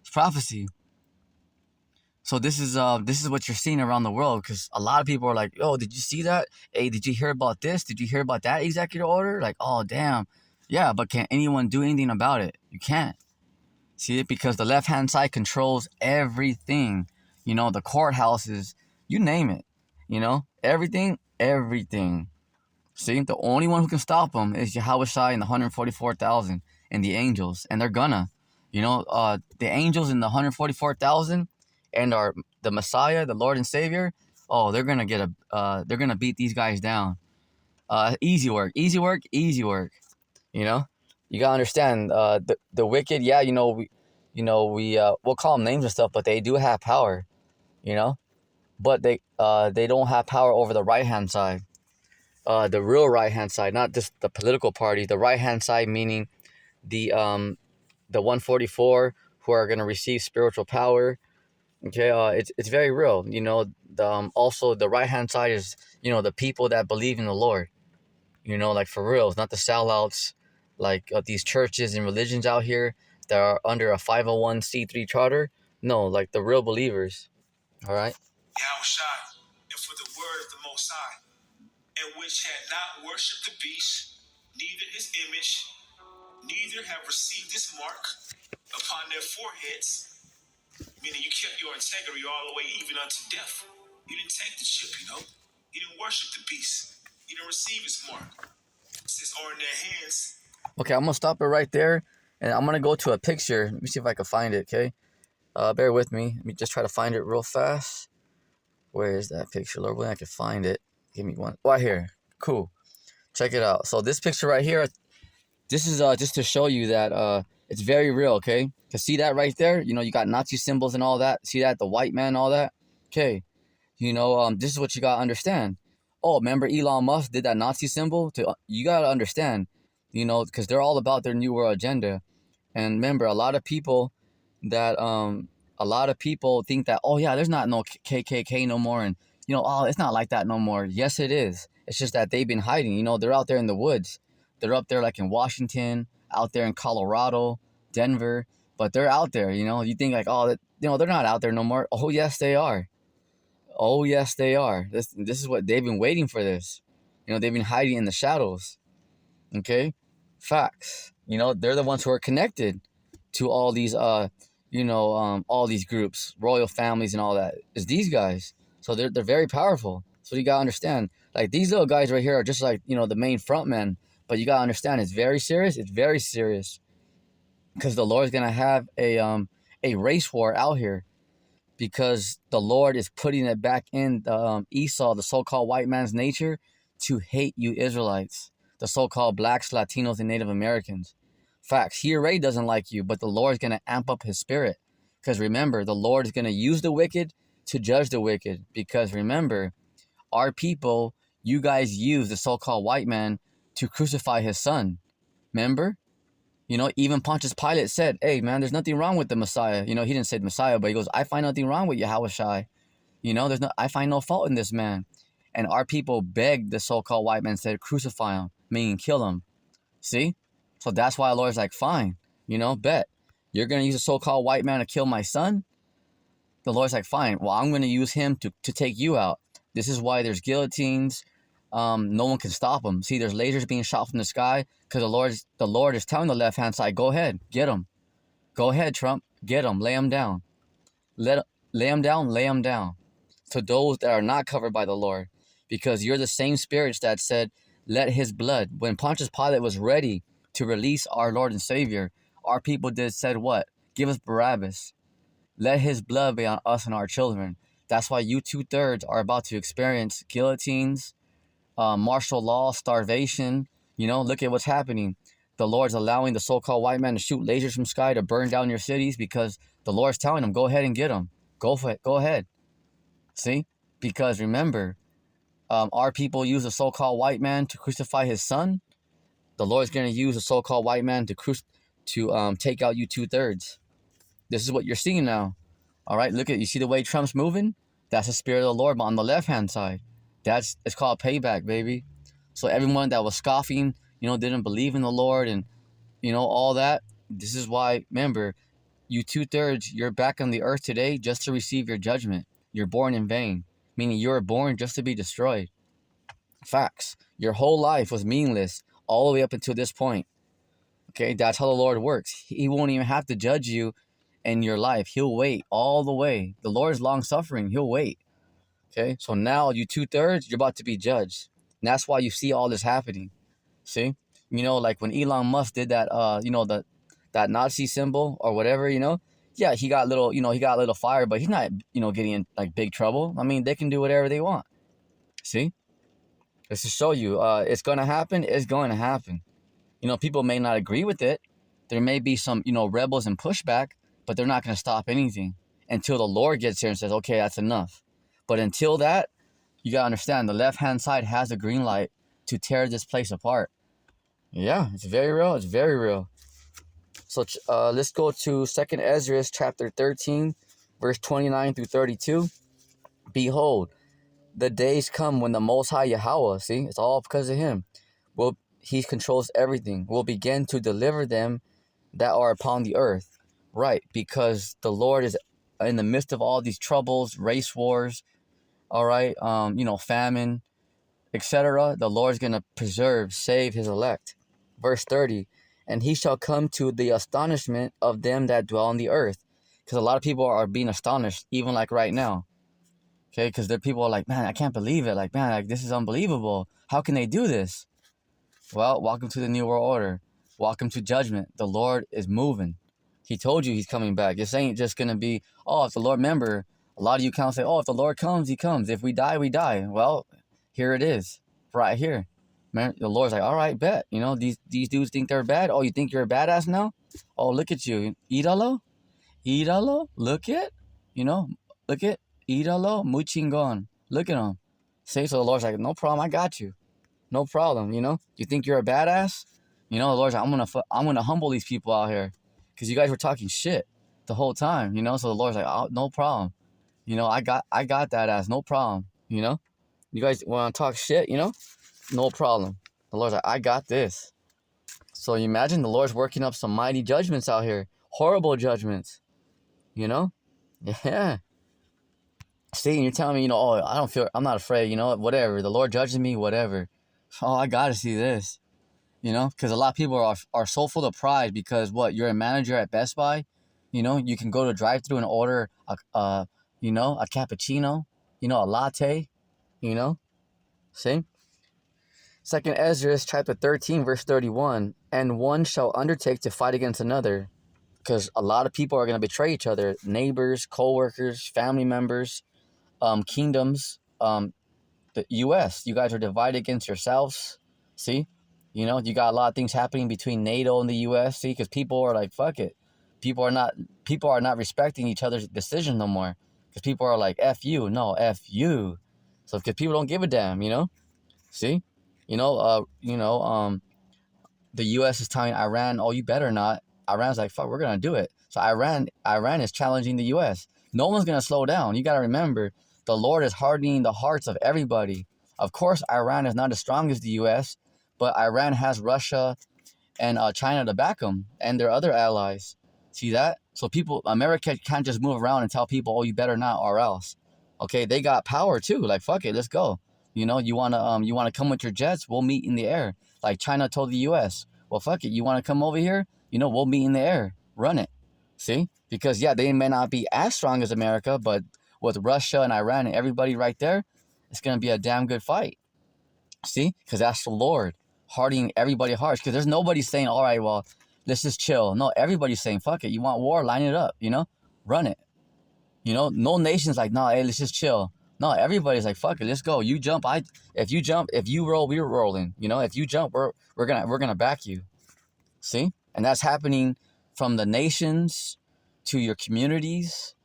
S1: It's prophecy. So this is what you're seeing around the world, because a lot of people are like, oh, did you see that? Hey, did you hear about this? Did you hear about that executive order? Like, oh, damn. Yeah, but can anyone do anything about it? You can't. See it? Because the left-hand side controls everything. You know, the courthouses, you name it. You know, everything. See, the only one who can stop them is Yahushua and the 144,000 and the angels. And they're gonna. You know, the angels and the 144,000 and the Messiah, the Lord and Savior, oh, they're gonna beat these guys down. Easy work. You know, you gotta understand. The wicked, yeah, we'll call them names and stuff, but they do have power. You know, but they don't have power over the right hand side. The real right hand side, not just the political party. The right hand side, meaning the 144 who are gonna receive spiritual power. Okay, it's very real. You know, also the right hand side is, you know, the people that believe in the Lord. You know, like for real, it's not the sellouts, like these churches and religions out here that are under a 501c3 charter. No, like the real believers. All right.
S2: Yahushua, and for the word of the Most High, and which had not worshipped the beast, neither his image, neither have received this mark upon their foreheads, meaning you kept your integrity all the way even unto death. You didn't take the chip, you know. You didn't worship the beast. You didn't receive his mark. It says, or in their hands.
S1: Okay, I'm gonna stop it right there, and I'm gonna go to a picture. Let me see if I can find it. Okay, bear with me. Let me just try to find it real fast. Where is that picture, Lord? When I can find it, give me one. Right here. Cool. Check it out. So this picture right here, this is just to show you that it's very real. Okay, cause see that right there. You know, you got Nazi symbols and all that. See that, the white man, all that. Okay. You know, this is what you gotta understand. Oh, remember Elon Musk did that Nazi symbol? You gotta understand, you know, because they're all about their new world agenda. And remember, a lot of people think that, oh yeah, there's not no KKK no more, and you know, oh, it's not like that no more. Yes, it is. It's just that they've been hiding. You know, they're out there in the woods. They're up there like in Washington, out there in Colorado, Denver, but they're out there. You know, you think like, oh, you know, they're not out there no more. Oh yes, they are. Oh yes, they are. This is what they've been waiting for. This, you know, they've been hiding in the shadows. Okay, facts. You know, they're the ones who are connected to all these all these groups, royal families and all that. Is these guys. So they're very powerful. So you gotta understand, like these little guys right here are just like, you know, the main front men. But you gotta understand, it's very serious. It's very serious, because the Lord's gonna have a race war out here, because the Lord is putting it back in Esau, the so-called white man's nature, to hate you Israelites, the so-called blacks, Latinos, and Native Americans. Facts. He already doesn't like you, but the Lord's going to amp up his spirit. Because remember, the Lord is going to use the wicked to judge the wicked. Because remember, our people, you guys use the so-called white man to crucify his son. Remember? You know, even Pontius Pilate said, hey, man, there's nothing wrong with the Messiah. You know, he didn't say the Messiah, but he goes, I find nothing wrong with Yahushua. You know, I find no fault in this man. And our people begged the so-called white man, said, crucify him, meaning kill him. See? So that's why the Lord's like, fine, you know, bet. You're going to use a so-called white man to kill my son? The Lord's like, fine, well, I'm going to use him to take you out. This is why there's guillotines. No one can stop him. See, there's lasers being shot from the sky, because the Lord is telling the left-hand side, go ahead, get him. Go ahead, Trump, get him, lay him down. Lay him down, lay him down. To those that are not covered by the Lord, because you're the same spirits that said, let his blood. When Pontius Pilate was ready to release our Lord and Savior, our people said what? Give us Barabbas. Let his blood be on us and our children. That's why you 2/3 are about to experience guillotines, martial law, starvation. You know, look at what's happening. The Lord's allowing the so-called white man to shoot lasers from sky to burn down your cities, because the Lord's telling them, go ahead and get them. Go for it. Go ahead. See? Because remember, our people use the so-called white man to crucify his son. The Lord's going to use the so-called white man to take out you 2/3. This is what you're seeing now. All right, you see the way Trump's moving? That's the spirit of the Lord, but on the left-hand side. It's called payback, baby. So everyone that was scoffing, you know, didn't believe in the Lord and, you know, all that. This is why, remember, you 2/3, you're back on the earth today just to receive your judgment. You're born in vain, meaning you were born just to be destroyed. Facts. Your whole life was meaningless all the way up until this point. Okay, that's how the Lord works. He won't even have to judge you in your life. He'll wait all the way. The Lord is long-suffering. He'll wait. Okay, so now you 2/3, you're about to be judged. And that's why you see all this happening. See? You know, like when Elon Musk did that, that Nazi symbol or whatever, you know? Yeah, he got a little fire, but he's not, getting in like big trouble. I mean, they can do whatever they want. See? Just to show you, it's going to happen. It's going to happen. You know, people may not agree with it. There may be some, rebels and pushback, but they're not going to stop anything until the Lord gets here and says, okay, that's enough. But until that, you got to understand, the left-hand side has a green light to tear this place apart. Yeah, it's very real. It's very real. So let's go to 2nd Ezra chapter 13, verse 29 through 32. Behold, the days come when the Most High Yahweh, see, it's all because of him, he controls everything, will begin to deliver them that are upon the earth. Right, because the Lord is in the midst of all these troubles, race wars, all right, famine, etc. The Lord's going to save his elect. Verse 30. And he shall come to the astonishment of them that dwell on the earth. Because a lot of people are being astonished, even like right now. Okay, because the people are like, man, I can't believe it. Like, man, like, this is unbelievable. How can they do this? Well, welcome to the New World Order. Welcome to judgment. The Lord is moving. He told you he's coming back. This ain't just going to be, oh, if the Lord, remember, a lot of you kind of say, oh, if the Lord comes, he comes. If we die, we die. Well, here it is, right here. Man, the Lord's like, all right, bet. You know, these dudes think they're bad. Oh, you think you're a badass now? Oh, look at you. Íralo. Look at, you know, look at, íralo, muy chingón. Look at him. Say, so the Lord's like, no problem, I got you. No problem, you know? You think you're a badass? You know, the Lord's like, I'm gonna humble these people out here. Because you guys were talking shit the whole time, you know? So the Lord's like, oh, no problem. You know, I got that ass, no problem, you know? You guys want to talk shit, you know? No problem. The Lord's like, I got this. So you imagine the Lord's working up some mighty judgments out here. Horrible judgments. You know? Yeah. See, and you're telling me, you know, oh, I'm not afraid, you know, whatever. The Lord judges me, whatever. Oh, I got to see this. You know? Because a lot of people are so full of pride because, what, you're a manager at Best Buy? You know, you can go to drive-thru and order, you know, a cappuccino, you know, a latte, you know? See? 2nd Ezra chapter 13, verse 31. And one shall undertake to fight against another. Because a lot of people are going to betray each other. Neighbors, co-workers, family members, kingdoms, the U.S. You guys are divided against yourselves. See? You know, you got a lot of things happening between NATO and the U.S. See? Because people are like, fuck it. People are not respecting each other's decisions no more. Because people are like, F you. No, F you. So because people don't give a damn, you know? See? You know, the U.S. is telling Iran, oh, you better not. Iran's like, fuck, we're going to do it. So Iran is challenging the U.S. No one's going to slow down. You got to remember, the Lord is hardening the hearts of everybody. Of course, Iran is not as strong as the U.S., but Iran has Russia and China to back them and their other allies. See that? So America can't just move around and tell people, oh, you better not or else. Okay, they got power too. Like, fuck it, let's go. You know, you wanna come with your jets? We'll meet in the air. Like China told the U.S., well, fuck it, you want to come over here? You know, we'll meet in the air. Run it. See? Because, yeah, they may not be as strong as America, but with Russia and Iran and everybody right there, it's going to be a damn good fight. See? Because that's the Lord hardening everybody's hearts. Because there's nobody saying, all right, well, let's just chill. No, everybody's saying, fuck it. You want war? Line it up, you know? Run it. You know? No nation's like, no, hey, let's just chill. No, everybody's like, fuck it, let's go. You jump, if you roll, we're rolling. You know, if you jump, we're gonna back you. See? And that's happening from the nations to your communities,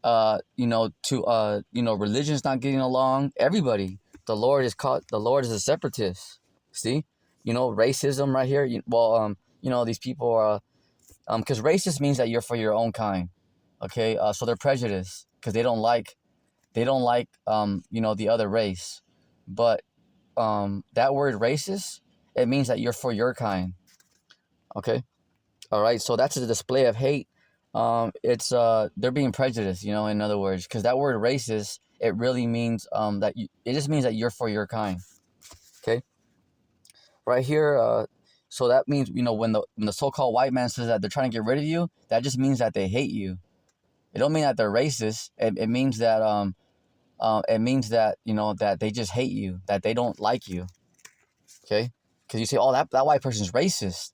S1: you know, to religions not getting along. Everybody. The Lord is a separatist. See? You know, racism right here. You know, these people are because racist means that you're for your own kind. Okay? So they're prejudiced because they don't like you know, the other race. But that word racist, it means that you're for your kind. Okay? All right, so that's a display of hate. It's they're being prejudiced, you know, in other words, because that word racist, it really means it just means that you're for your kind. Okay? Right here, so that means, you know, when the so-called white man says that they're trying to get rid of you, that just means that they hate you. It don't mean that they're racist. It means that you know, that they just hate you, that they don't like you. Okay? Because you say, oh, that white person's racist.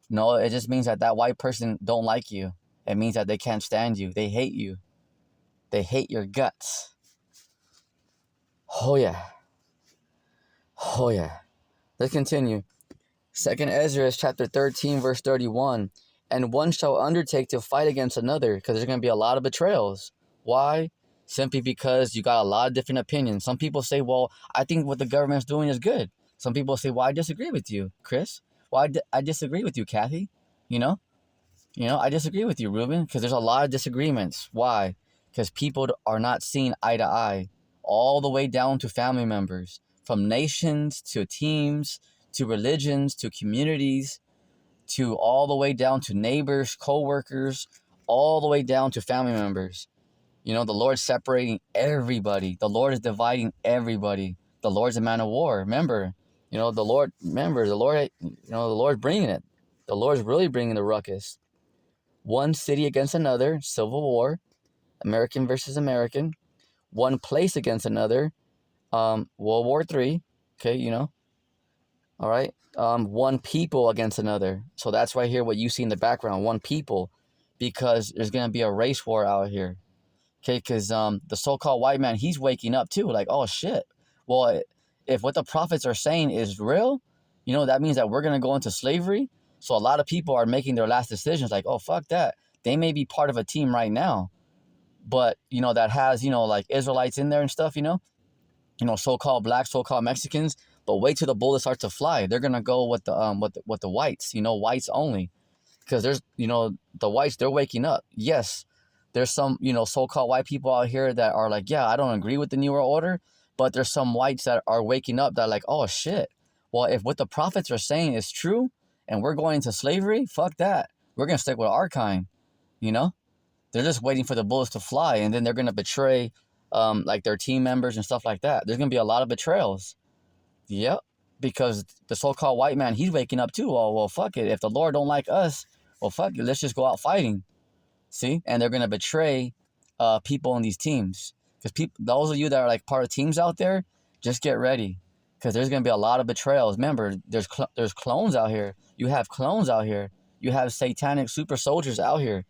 S1: No, it just means that white person don't like you. It means that they can't stand you. They hate you. They hate your guts. Oh, yeah. Oh, yeah. Let's continue. 2nd Ezra chapter 13, verse 31. And one shall undertake to fight against another, because there's going to be a lot of betrayals. Why? Simply because you got a lot of different opinions. Some people say, well, I think what the government's doing is good. Some people say, well, I disagree with you, Chris. Well, I disagree with you, Kathy. You know, I disagree with you, Ruben, because there's a lot of disagreements. Why? Because people are not seeing eye to eye, all the way down to family members, from nations to teams to religions to communities to all the way down to neighbors, co-workers, all the way down to family members. You know, the Lord's separating everybody. The Lord is dividing everybody. The Lord's a man of war. Remember, You know, the Lord, remember, the Lord, the Lord's bringing it. The Lord's really bringing the ruckus. One city against another, civil war, American versus American. One place against another, World War III. Okay, all right. One people against another. So that's right here what you see in the background. One people, because there's gonna be a race war out here. Okay, because the so-called white man, he's waking up too. Like, oh shit. Well, if what the prophets are saying is real, that means that we're gonna go into slavery. So a lot of people are making their last decisions. Like, oh fuck that. They may be part of a team right now, but that has like Israelites in there and stuff. So-called blacks, so-called Mexicans. But wait till the bullets start to fly. They're gonna go with the whites. Whites only, because there's the whites. They're waking up. Yes, there's some so-called white people out here that are like, yeah, I don't agree with the New World Order, but there's some whites that are waking up that are like, oh shit. Well, if what the prophets are saying is true, and we're going into slavery, fuck that. We're gonna stick with our kind. You know. They're just waiting for the bullets to fly, and then they're gonna betray, like their team members and stuff like that. There's gonna be a lot of betrayals. Yep, because the so-called white man, he's waking up too. Well, fuck it. If the Lord don't like us, well, fuck it. Let's just go out fighting. See, and they're gonna betray, people in these teams. Because those of you that are like part of teams out there, just get ready, because there's gonna be a lot of betrayals. Remember, there's clones out here. You have clones out here. You have satanic super soldiers out here.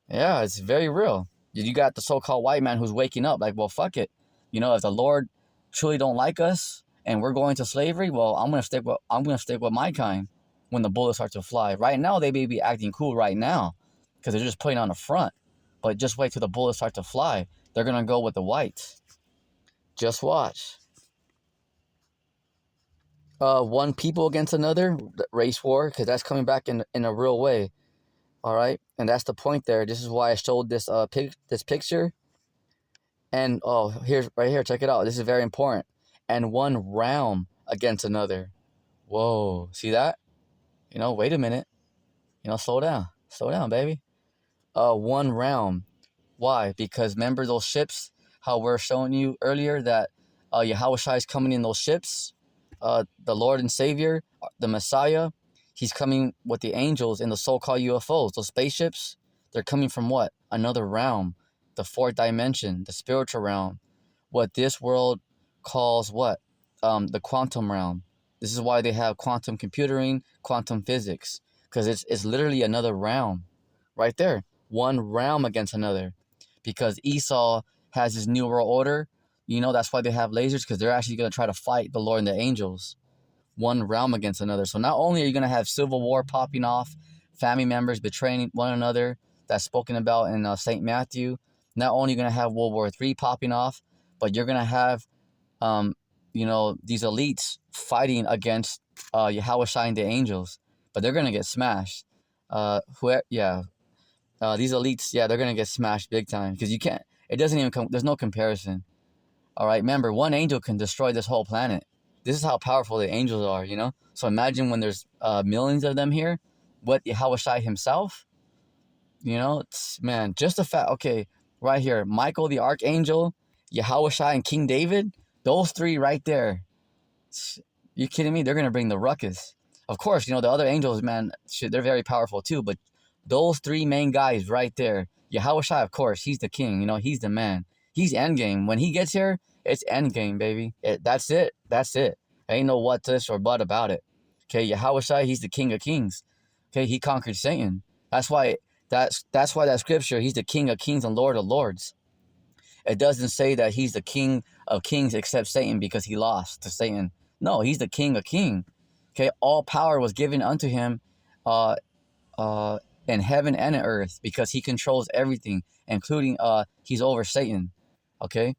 S1: Yeah, it's very real. You got the so-called white man who's waking up like, well, fuck it. If the Lord truly don't like us and we're going to slavery, well, I'm gonna stick with my kind when the bullets start to fly. Right now, they may be acting cool right now because they're just putting on a front. But just wait till the bullets start to fly. They're gonna go with the whites. Just watch. One people against another, race war, because that's coming back in a real way. All right, and that's the point there. This is why I showed this this picture. And here's right here. Check it out. This is very important. And one realm against another. Whoa, see that? Wait a minute. Slow down, baby. One realm. Why? Because remember those ships? How we're showing you earlier that Yahushua is coming in those ships. The Lord and Savior, the Messiah. He's coming with the angels and the so-called UFOs, those spaceships. They're coming from what? Another realm, the fourth dimension, the spiritual realm. What this world calls what? The quantum realm. This is why they have quantum computing, quantum physics, because it's literally another realm, right there. One realm against another, because Esau has his new world order. That's why they have lasers, because they're actually going to try to fight the Lord and the angels. One realm against another. So not only are you going to have civil war popping off, family members betraying one another, that's spoken about in St. Matthew, not only are you going to have World War III popping off, but you're going to have, these elites fighting against Yahushua and the angels. But they're going to get smashed. These elites, yeah, they're going to get smashed big time, because it doesn't even come, there's no comparison. All right, remember, one angel can destroy this whole planet. This is how powerful the angels are, So imagine when there's millions of them here, what Yahushua himself, man, just the fact, okay, right here, Michael the Archangel, Yahushua and King David, those three right there. You kidding me? They're going to bring the ruckus. Of course, the other angels, man, they're very powerful too, but those three main guys right there, Yahushua, of course, he's the king, he's the man. He's endgame. When he gets here, it's endgame, baby. That's it. That's it. Ain't no what this or but about it. Okay, Yahushua, he's the King of Kings. Okay, he conquered Satan. That's why that scripture, he's the King of Kings and Lord of Lords. It doesn't say that he's the King of Kings except Satan because he lost to Satan. No, he's the King of Kings. Okay, all power was given unto him in heaven and in earth, because he controls everything, including he's over Satan. Okay,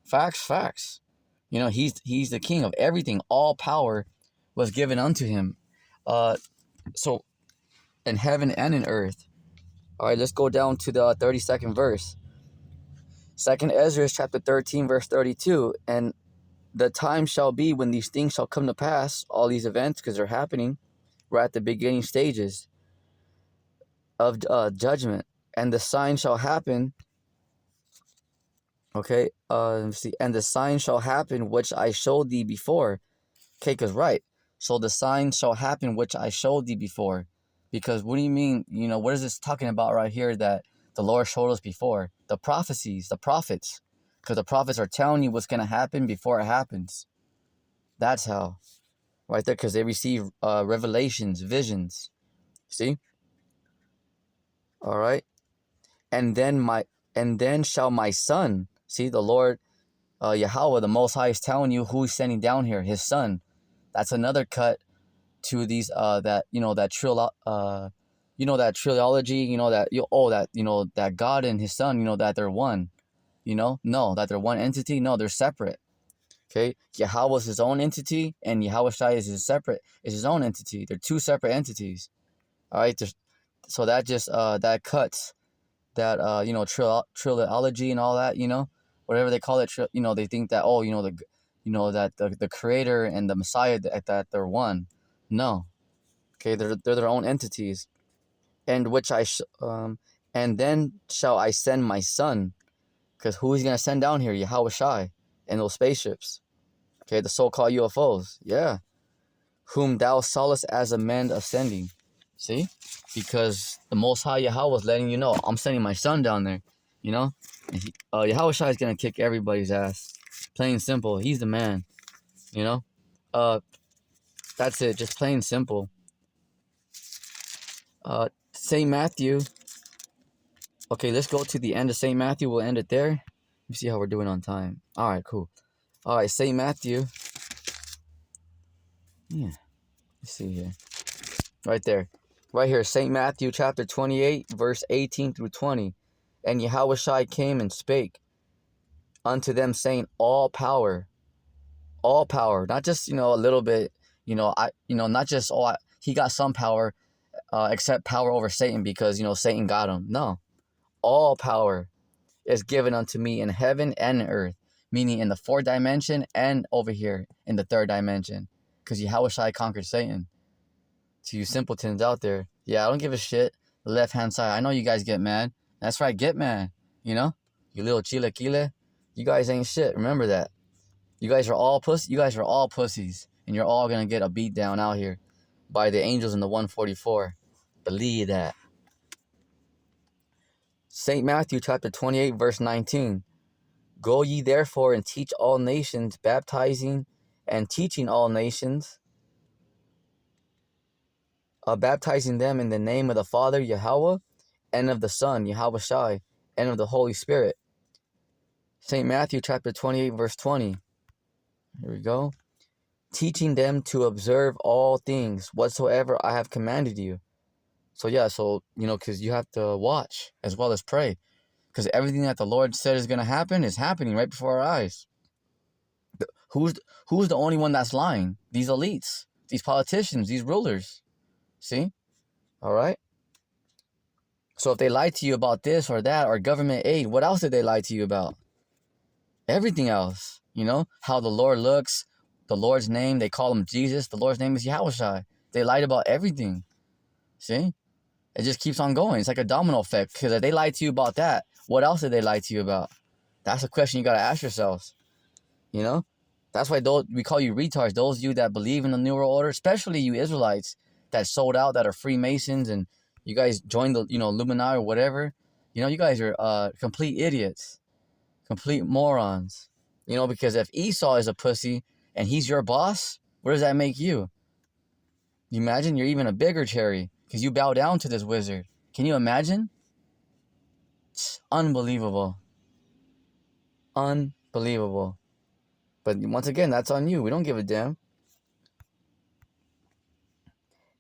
S1: facts. He's the king of everything. All power was given unto him. So in heaven and in earth. All right, let's go down to the 32nd verse. 2nd Ezra chapter 13 verse 32. And the time shall be when these things shall come to pass, all these events, because they're happening. We're at the beginning stages of judgment. And the sign shall happen. Okay, let's see. And the sign shall happen which I showed thee before. Okay, because right. So the signs shall happen which I showed thee before. Because what do you mean, what is this talking about right here that the Lord showed us before? The prophecies, the prophets. Because the prophets are telling you what's going to happen before it happens. That's how. Right there, because they receive revelations, visions. See? All right. And then shall my son, see, the Lord, Yahweh, the Most High, is telling you who he's sending down here, his son. That's another cut to these that that that trilogy, that God and his son, that they're one. No, that they're one entity. No, they're separate. Okay, Yahweh is his own entity, and Yahweh Shai is his own entity. They're two separate entities. All right, so that just that cuts that trilogy and all that, whatever they call it. They think that that the creator and the Messiah, that they're one. No, okay, they're their own entities. And which and then shall I send my son, because who is gonna send down here? Yahweh Shai and those spaceships. Okay, the so-called UFOs. Yeah, whom thou sawest as a man ascending. See, because the Most High Yahweh was letting you know, I'm sending my son down there. And Yahweh Shai is gonna kick everybody's ass. Plain and simple. He's the man. You know. That's it. Just plain simple. St. Matthew. Okay, let's go to the end of St. Matthew. We'll end it there. Let me see how we're doing on time. All right, cool. All right, St. Matthew. Yeah, let's see here. Right there. Right here, St. Matthew chapter 28, verse 18 through 20. And Yahushua came and spake unto them, saying, all power, not just, a little bit, not just, he got some power, except power over Satan because, Satan got him. No, all power is given unto me in heaven and in earth, meaning in the fourth dimension and over here in the third dimension, because Yahushua conquered Satan. To you simpletons out there, yeah, I don't give a shit. The left hand side, I know you guys get mad. That's right, get mad. You little chilaquile. You guys ain't shit. Remember that. You guys are all pussies, and you're all gonna get a beat down out here by the angels in the 144. Believe that. St. Matthew chapter 28, verse 19. Go ye therefore and teach all nations, baptizing and teaching all nations, baptizing them in the name of the Father, Yahweh, and of the Son, Yahweh Shai, and of the Holy Spirit. St. Matthew chapter 28, verse 20. Here we go. Teaching them to observe all things whatsoever I have commanded you. So yeah, because you have to watch as well as pray. Because everything that the Lord said is going to happen is happening right before our eyes. Who's the only one that's lying? These elites, these politicians, these rulers. See? All right? So if they lie to you about this or that or government aid, what else did they lie to you about? Everything else. How the Lord looks, the Lord's name, they call him Jesus. The Lord's name is Yahushua. They lied about everything. See? It just keeps on going. It's like a domino effect. Because if they lied to you about that, what else did they lie to you about? That's a question you got to ask yourselves. That's why we call you retards. Those of you that believe in the New World Order, especially you Israelites that sold out, that are Freemasons, and you guys joined the, Illuminati or whatever. You guys are complete idiots. Complete morons. Because if Esau is a pussy and he's your boss, what does that make you? You imagine you're even a bigger cherry because you bow down to this wizard. Can you imagine? It's unbelievable. Unbelievable. But once again, that's on you. We don't give a damn.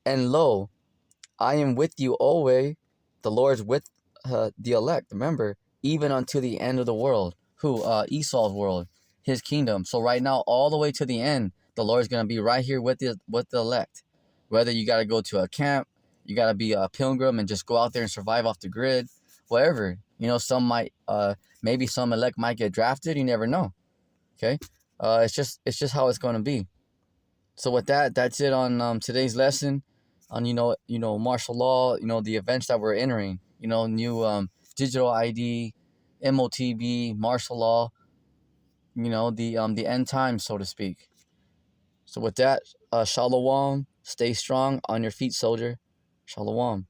S1: And lo, I am with you always. The Lord's with the elect. Remember, even unto the end of the world. Who? Esau's world. His kingdom. So right now, all the way to the end, the Lord's going to be right here with the elect. Whether you got to go to a camp, you got to be a pilgrim and just go out there and survive off the grid, whatever. Some might, maybe some elect might get drafted. You never know. Okay, it's just how it's going to be. So with that, that's it on today's lesson on martial law. The events that we're entering. New digital ID, MOTB, martial law. The end times, so to speak. So with that, Shalom. Stay strong on your feet, soldier. Shalom.